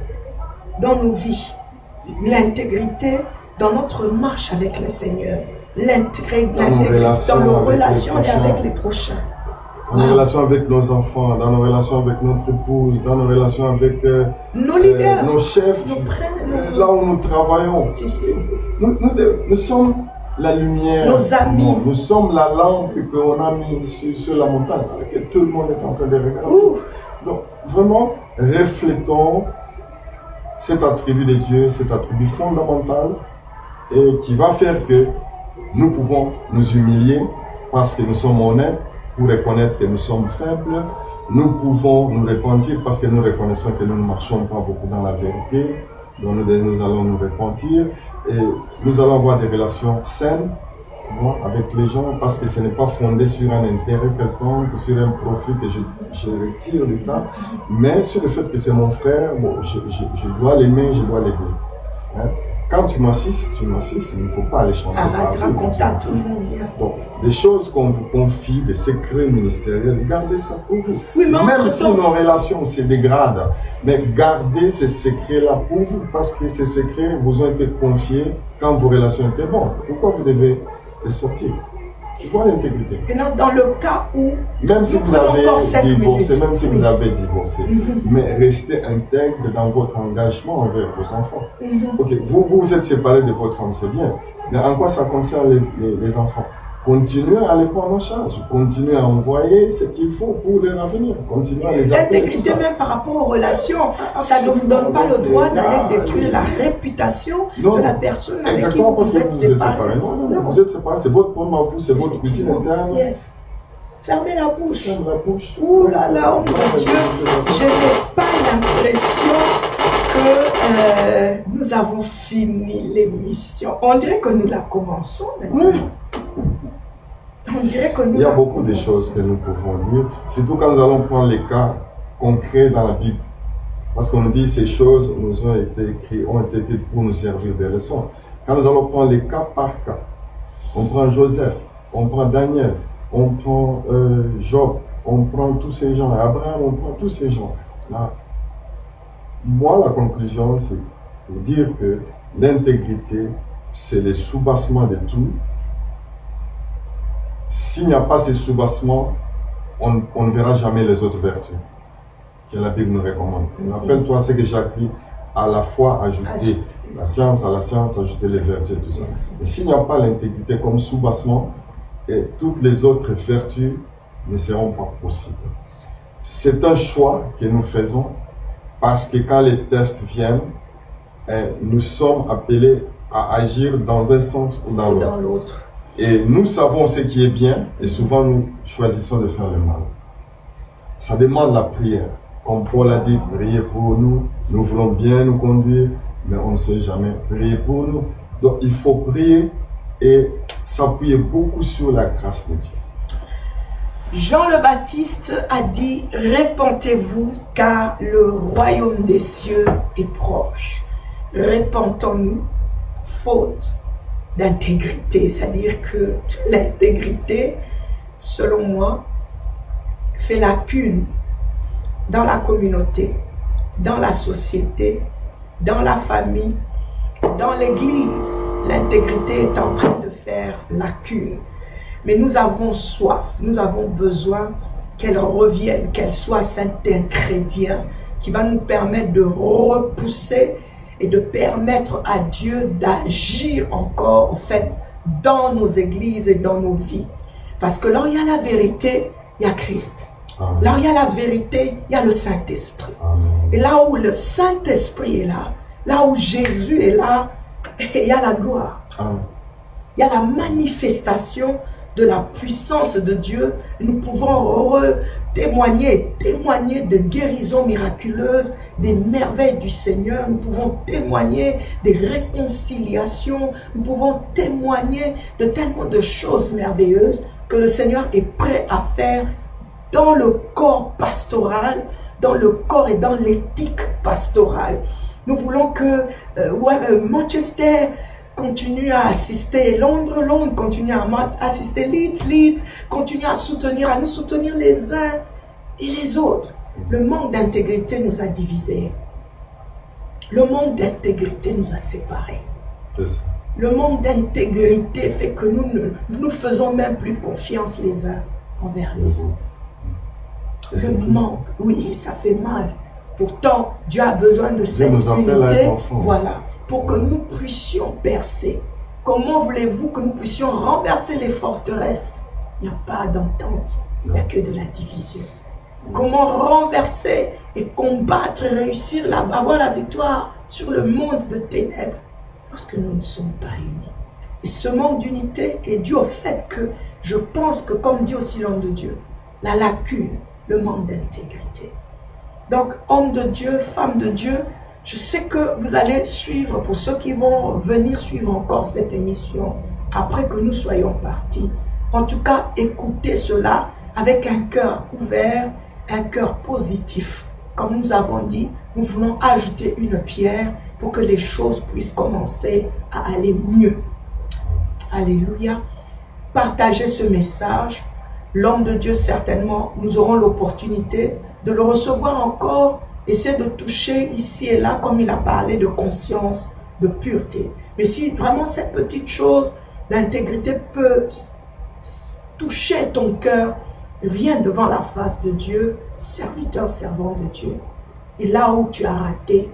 dans nos vies, l'intégrité dans notre marche avec le Seigneur, l'intégrité dans nos relations et avec les prochains. Dans nos relations avec nos enfants, dans nos relations avec notre épouse, dans nos relations avec nos leaders, nos chefs, là où nous travaillons. Nous sommes la lumière, nos amis. Nous sommes la lampe qu'on a mise sur la montagne, que tout le monde est en train de regarder. Donc, vraiment, reflétons cet attribut de Dieu, cet attribut fondamental, et qui va faire que nous pouvons nous humilier parce que nous sommes honnêtes, pour reconnaître que nous sommes faibles. Nous pouvons nous repentir parce que nous reconnaissons que nous ne marchons pas beaucoup dans la vérité. Donc nous allons nous repentir et nous allons avoir des relations saines avec les gens parce que ce n'est pas fondé sur un intérêt quelconque, sur un profit que je retire de ça, mais sur le fait que c'est mon frère, bon, je dois l'aimer, je dois l'aider. Hein? Quand tu m'assistes, il ne faut pas aller chanter. Donc, des choses qu'on vous confie, des secrets ministériels, gardez ça pour vous. Oui, même si nos relations se dégradent, mais gardez ces secrets-là pour vous, parce que ces secrets vous ont été confiés quand vos relations étaient bonnes. Pourquoi vous devez les sortir? Voilà l'intégrité. Maintenant, dans le cas où même si vous avez divorcé, mais restez intègre dans votre engagement envers vos enfants. Ok, vous êtes séparés de votre femme, c'est bien. Mais en quoi ça concerne les enfants? Continuez à les prendre en charge, continuez à envoyer ce qu'il faut pour leur avenir, continuez à les appeler. L'intégrité même par rapport aux relations, ça ne vous donne pas le droit d'aller détruire la réputation de la personne avec qui vous êtes séparés. Non, vous êtes séparés, c'est votre homme à vous, c'est votre cuisine interne. Yes. Fermez la bouche. Fermez la bouche. Ouh là là, oh mon Dieu, je n'ai pas l'impression que nous avons fini l'émission. On dirait que nous la commençons maintenant. On dirait que nous Il y a beaucoup de choses que nous pouvons dire, surtout quand nous allons prendre les cas concrets dans la Bible. Parce qu'on nous dit ces choses nous ont été écrites pour nous servir de leçons. Quand nous allons prendre les cas par cas, on prend Joseph, on prend Daniel, on prend Job, on prend tous ces gens, Abraham, on prend tous ces gens. Là, moi, la conclusion, c'est de dire que l'intégrité, c'est le soubassement de tout. S'il n'y a pas ce soubassement, on ne verra jamais les autres vertus que la Bible nous recommande. Rappelle-toi ce que Jacques dit, à la foi ajouter la science, à la science ajouter les vertus et tout ça. Et s'il n'y a pas l'intégrité comme sous-bassement, et toutes les autres vertus ne seront pas possibles. C'est un choix que nous faisons parce que quand les tests viennent, nous sommes appelés à agir dans un sens ou dans l'autre. Et nous savons ce qui est bien et souvent nous choisissons de faire le mal. Ça demande la prière. Comme Paul a dit, priez pour nous. Nous voulons bien nous conduire, mais on ne sait jamais. Priez pour nous. Donc il faut prier et s'appuyer beaucoup sur la grâce de Dieu. Jean le Baptiste a dit, répentez-vous car le royaume des cieux est proche. Répentons-nous, faute d'intégrité. C'est-à-dire que l'intégrité, selon moi, fait lacune dans la communauté, dans la société, dans la famille, dans l'église. L'intégrité est en train de faire lacune. Mais nous avons soif, nous avons besoin qu'elle revienne, qu'elle soit cet ingrédient qui va nous permettre de repousser et de permettre à Dieu d'agir encore, en fait, dans nos églises et dans nos vies. Parce que là où il y a la vérité, il y a Christ. Amen. Là où il y a la vérité, il y a le Saint-Esprit. Et là où le Saint-Esprit est là, là où Jésus est là, il y a la gloire. Amen. Il y a la manifestation de la puissance de Dieu. Nous pouvons témoigner de guérisons miraculeuses, des merveilles du Seigneur. Nous pouvons témoigner des réconciliations. Nous pouvons témoigner de tellement de choses merveilleuses que le Seigneur est prêt à faire dans le corps pastoral, dans le corps et dans l'éthique pastorale. Nous voulons que Manchester continue à assister, Londres continue à assister, Leeds continue à nous soutenir les uns et les autres. Le manque d'intégrité nous a divisés. Le manque d'intégrité nous a séparés. Le manque d'intégrité fait que nous ne nous faisons même plus confiance les uns envers les autres. Le manque, oui, ça fait mal. Pourtant, Dieu a besoin de cette unité, voilà, pour que nous puissions percer. Comment voulez-vous que nous puissions renverser les forteresses? Il n'y a pas d'entente, il n'y a que de la division. Comment renverser et combattre et réussir, avoir la victoire sur le monde de ténèbres lorsque nous ne sommes pas unis? Et ce manque d'unité est dû au fait que je pense que, comme dit aussi l'homme de Dieu, la lacune, le manque d'intégrité. Donc, homme de Dieu, femme de Dieu, je sais que vous allez suivre, pour ceux qui vont venir suivre encore cette émission, après que nous soyons partis. En tout cas, écoutez cela avec un cœur ouvert, un cœur positif. Comme nous avons dit, nous voulons ajouter une pierre pour que les choses puissent commencer à aller mieux. Alléluia. Partagez ce message. L'homme de Dieu, certainement, nous aurons l'opportunité de le recevoir encore, essayer de toucher ici et là, comme il a parlé de conscience, de pureté. Mais si vraiment cette petite chose d'intégrité peut toucher ton cœur, viens devant la face de Dieu, serviteur, servant de Dieu. Et là où tu as raté,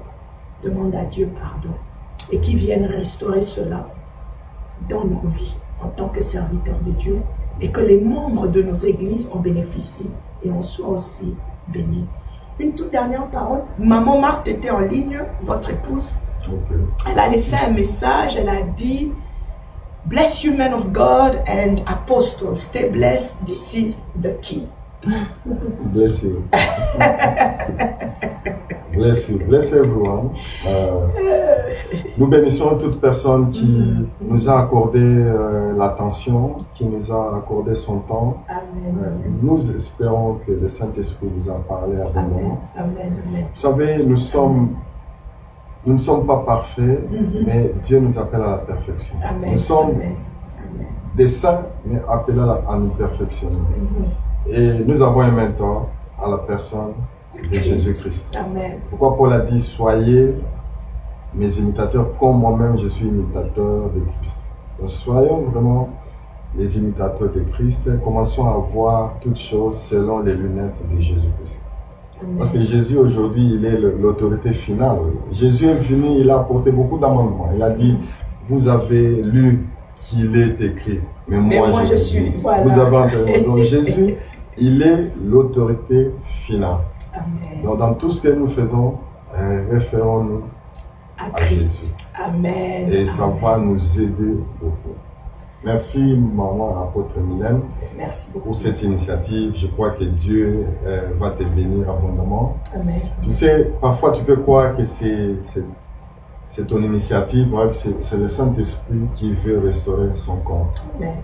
demande à Dieu pardon. Et qu'il vienne restaurer cela dans nos vies, en tant que serviteur de Dieu, et que les membres de nos églises en bénéficient et en soient aussi bénis. Une toute dernière parole. Maman Marthe était en ligne, votre épouse. Okay. Elle a laissé un message, elle a dit « Bless you men of God and apostles, stay blessed, this is the key. » Bless you. Bless you. Bless everyone. Nous bénissons toute personne qui nous a accordé l'attention, qui nous a accordé son temps. Nous espérons que le Saint-Esprit vous a parlé à bon moment. Amen. Amen. Vous savez, nous ne sommes pas parfaits, mais Dieu nous appelle à la perfection. Amen. Nous sommes Amen. des saints, mais appelés à nous perfectionner. Et nous avons un mentor à la personne de Jésus-Christ. Amen. Pourquoi Paul a dit, soyez mes imitateurs comme moi-même je suis imitateur de Christ. Donc, soyons vraiment les imitateurs de Christ. Commençons à voir toutes choses selon les lunettes de Jésus-Christ. Parce que Jésus aujourd'hui, il est l'autorité finale. Jésus est venu, il a apporté beaucoup d'amendements. Il a dit, vous avez lu qu'il est écrit, mais moi je suis. Voilà. Vous avez entendu. Donc Jésus, il est l'autorité finale. Amen. Donc dans tout ce que nous faisons, référons-nous à Jésus. Amen. Et ça va nous aider beaucoup. Merci maman apôtre Mylène. Merci beaucoup pour cette initiative. Je crois que Dieu va te bénir abondamment. Amen. Tu sais, parfois tu peux croire que c'est ton initiative, que c'est le Saint-Esprit qui veut restaurer son corps. Amen.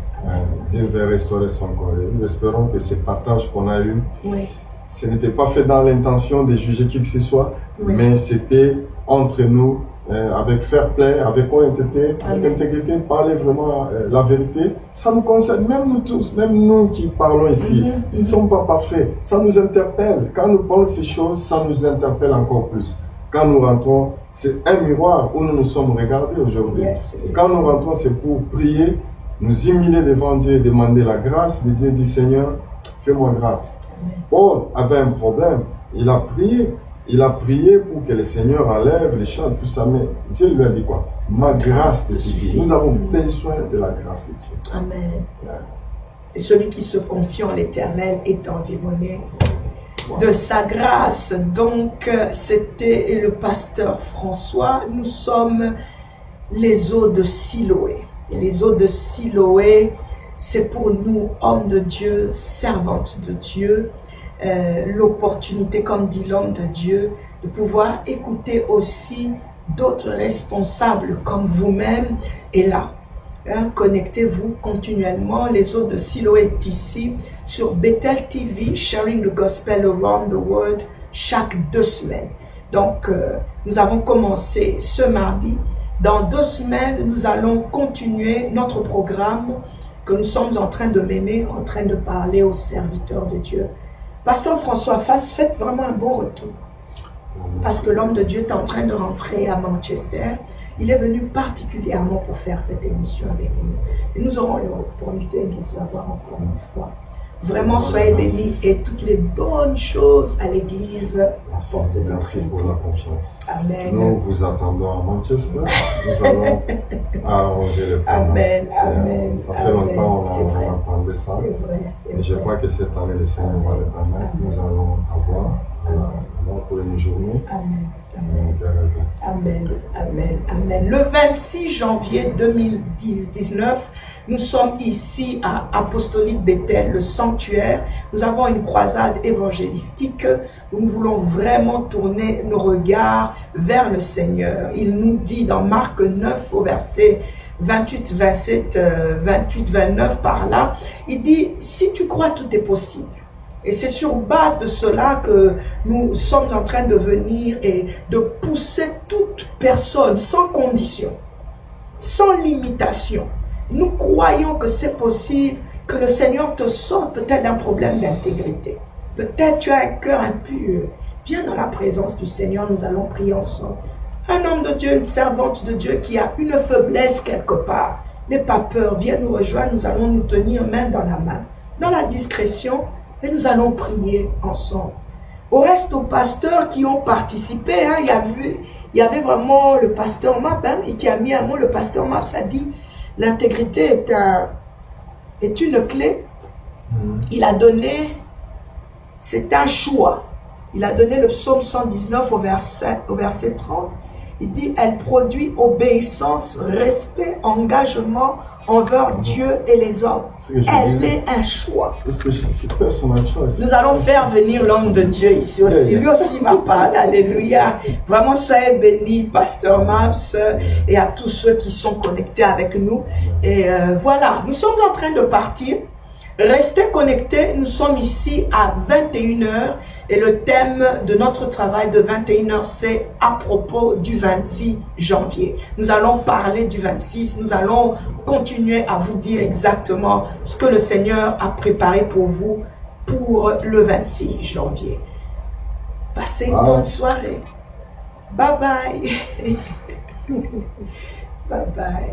Dieu veut restaurer son corps. Et nous espérons que ces partages qu'on a eus, oui, ce n'était pas fait dans l'intention de juger qui que ce soit, oui, mais c'était entre nous, avec fair play, avec honnêteté, avec intégrité, parler vraiment la vérité. Ça nous concerne, même nous tous, même nous qui parlons ici, nous ne sommes pas parfaits. Ça nous interpelle. Quand nous parlons de ces choses, ça nous interpelle encore plus. Quand nous rentrons, c'est un miroir où nous nous sommes regardés aujourd'hui. Yes. Quand nous rentrons, c'est pour prier, nous humilier devant Dieu et demander la grâce de Dieu, dit Seigneur, fais-moi grâce. Paul avait un problème, il a prié pour que le Seigneur enlève les chants, tout ça, mais Dieu lui a dit quoi? Ma grâce te suffit. Nous avons besoin de la grâce de Dieu. Amen. Et celui qui se confie en l'Éternel est environné de sa grâce. Donc, c'était le pasteur François. Nous sommes les eaux de Siloé. Et les eaux de Siloé, c'est pour nous, hommes de Dieu, servantes de Dieu, l'opportunité, comme dit l'homme de Dieu, de pouvoir écouter aussi d'autres responsables comme vous-même. Et là, connectez-vous continuellement. Les eaux de Siloé est ici sur Bethel TV, sharing the gospel around the world, chaque 2 semaines. Donc, nous avons commencé ce mardi. Dans 2 semaines, nous allons continuer notre programme que nous sommes en train de mener, en train de parler aux serviteurs de Dieu. Pasteur François Fass, faites vraiment un bon retour. Parce que l'homme de Dieu est en train de rentrer à Manchester. Il est venu particulièrement pour faire cette émission avec nous. Et nous aurons l'opportunité de vous avoir encore une fois. Vraiment, soyez bénis et toutes les bonnes choses à l'église. Merci pour la confiance. Amen. Nous vous attendons à Manchester. Nous allons arranger le problème. Amen. Amen. Ça fait longtemps qu'on entendait ça. C'est vrai. Et je crois que cette année, le Seigneur va le permettre. Nous allons avoir pour une journée. Amen. Amen. Amen. Amen. Le 26 janvier 2019, nous sommes ici à Apostolique Bethel, le sanctuaire. Nous avons une croisade évangélistique où nous voulons vraiment tourner nos regards vers le Seigneur. Il nous dit dans Marc 9 au verset 28, 27, 28, 29 par là, il dit, si tu crois, tout est possible. Et c'est sur base de cela que nous sommes en train de venir et de pousser toute personne sans condition, sans limitation. Nous croyons que c'est possible que le Seigneur te sorte peut-être d'un problème d'intégrité. Peut-être tu as un cœur impur. Viens dans la présence du Seigneur, nous allons prier ensemble. Un homme de Dieu, une servante de Dieu qui a une faiblesse quelque part. N'aie pas peur, viens nous rejoindre, nous allons nous tenir main dans la main. Dans la discrétion, et nous allons prier ensemble. Au reste, aux pasteurs qui ont participé, il y avait vraiment le pasteur Map, et qui a mis un mot, le pasteur Map, ça dit, l'intégrité est une clé. Il a donné, c'est un choix. Il a donné le psaume 119 au verset 30. Il dit, elle produit obéissance, respect, engagement envers Dieu et les hommes. Elle est un choix. Nous allons faire venir l'homme de Dieu ici aussi. Lui aussi m'a parlé. Alléluia. Vraiment, soyez bénis, pasteur Maps, et à tous ceux qui sont connectés avec nous. Et voilà, nous sommes en train de partir. Restez connectés. Nous sommes ici à 21h. Et le thème de notre travail de 21h, c'est à propos du 26 janvier. Nous allons parler du 26. Nous allons continuer à vous dire exactement ce que le Seigneur a préparé pour vous pour le 26 janvier. Passez une bonne soirée. Bye bye. Bye bye.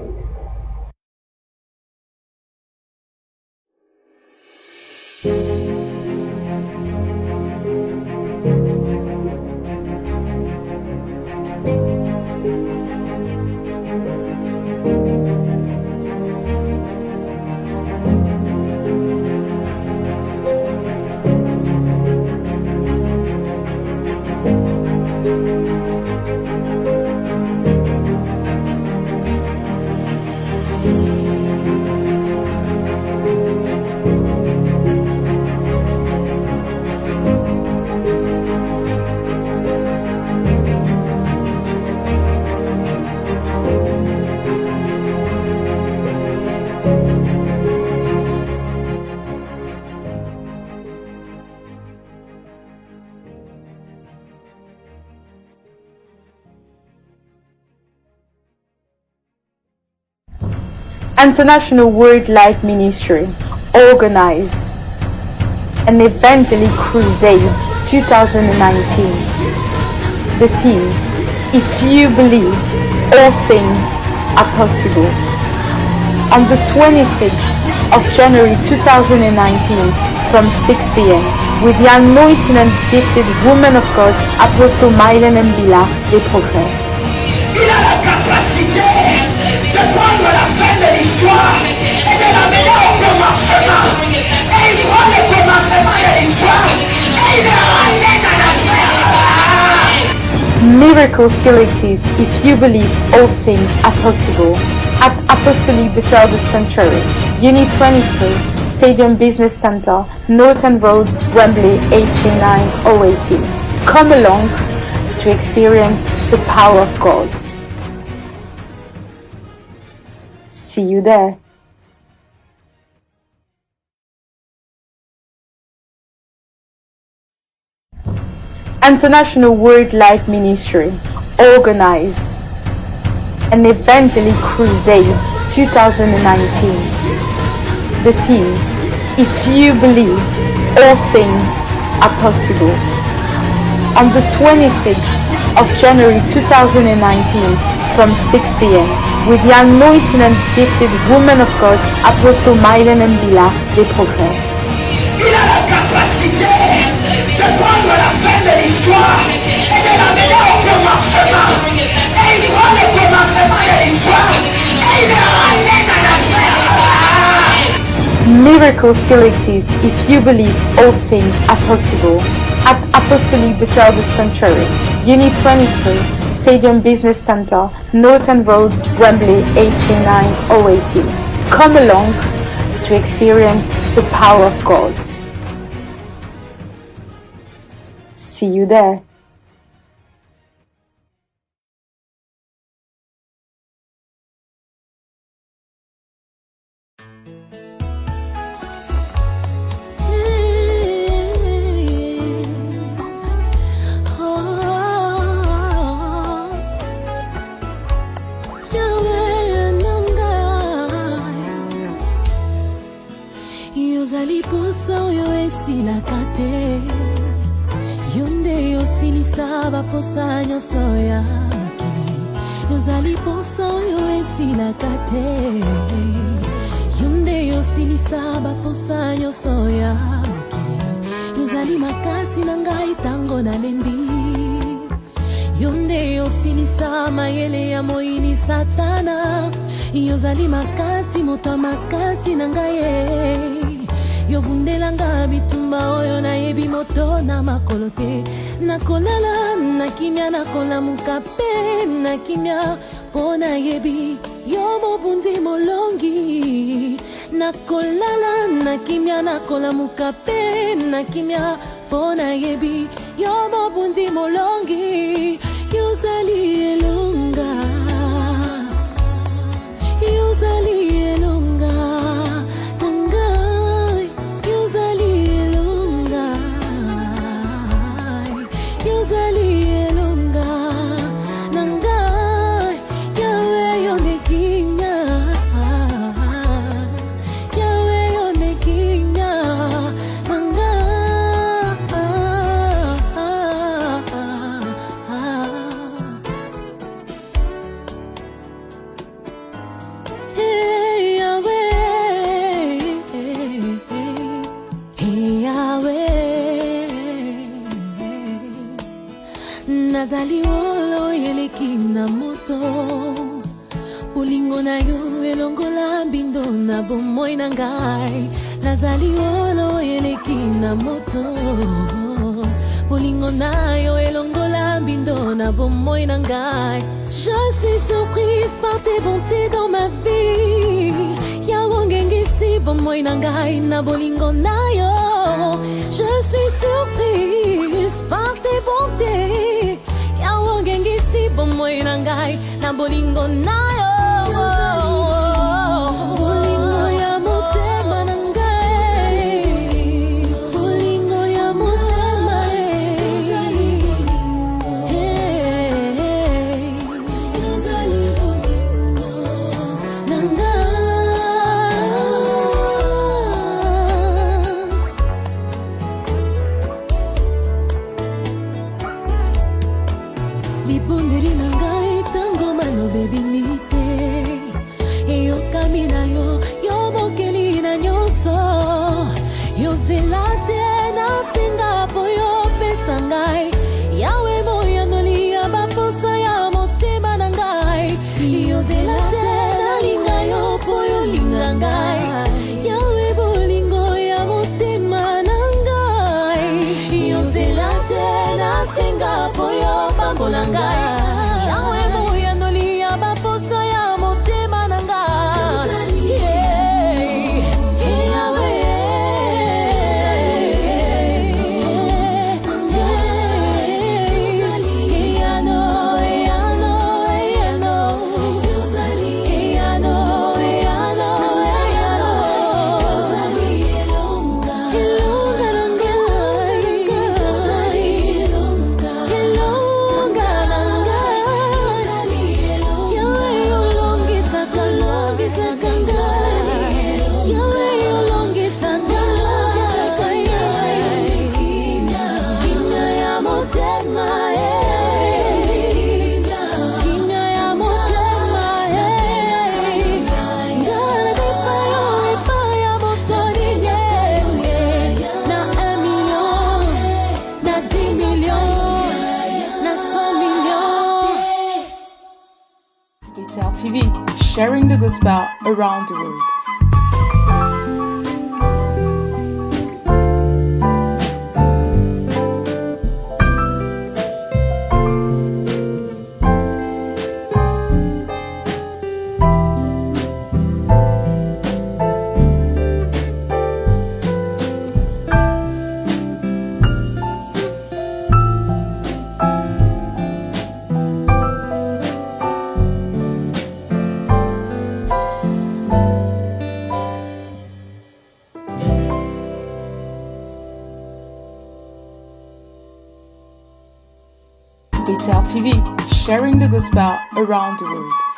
International World Light Ministry organized an Evangelic Crusade 2019. The theme, if you believe, all things are possible. On the 26th of January 2019 from 6 p.m. with the anointed and gifted woman of God, Apostle Mylène Mbila des Progrès. Il a la capacité de prendre la fin de l'histoire et de l'amener au commencement. Et il prend le commencement de l'histoire et il le ramène à la fin. Miracle still exists if you believe all things are possible. At Apostolic Bethel Sanctuary, Unit 23, Stadium Business Center, Norton Road, Wembley, HA9 080. Come along to experience the power of God. See you there. International World Light Ministry organized an Evangelic Crusade 2019. The theme, if you believe, all things are possible. On the 26th of January 2019 from 6 p.m. with the anointed and gifted woman of God, Apostle Mylène Mbila des Progrès. Il a la capacité de prendre la fin de l'histoire et de l'amener au commencement. Et il prend le commencement de l'histoire et il le ramène à la fin. Miracles still exist if you believe all things are possible. At Apostolic Bethel Sanctuary, Unit 23, Stadium Business Center, Norton Road, Wembley, HA9 080. Come along to experience the power of God. See you there. Posa nyonso ya mokili yozali posa oyo esilaka te yo nde yosilisa baposa nyonso ya mokili yozali makasi na ngai ntango nalembi yo nde yosilisa mayele ya moyini satana yozali makasi moto ya makasi na ngai yobundelanga bitumba oyo nayebi moto na makolo te nakolala nakimia nakolamuka pe nakimia mpo nayebi yo mobundi molongi nakolala nakimia nakolamuka pe nakimia mpo nayebi yo mobundi molongi yozali elonga yozali elonga nazali wolo yeleki na moto bolingo na yo elongola mbindo na bomoi na ngai nazali wolo yeleki na moto bolingo na yo elongola mbindo na bomoi na ngai. Je suis surprise par tes bontés dans ma vie yawongengisi bomoi na ngai na bolingo na yo. Je suis surprise par tes bontés yawongengisi bomoi na ngai na bolingo na yo. Bolingo ya motema na ngai bolingo ya motema yozali bolingo na ngai Betel TV, sharing the gospel around the world. Betel TV, sharing the gospel around the world.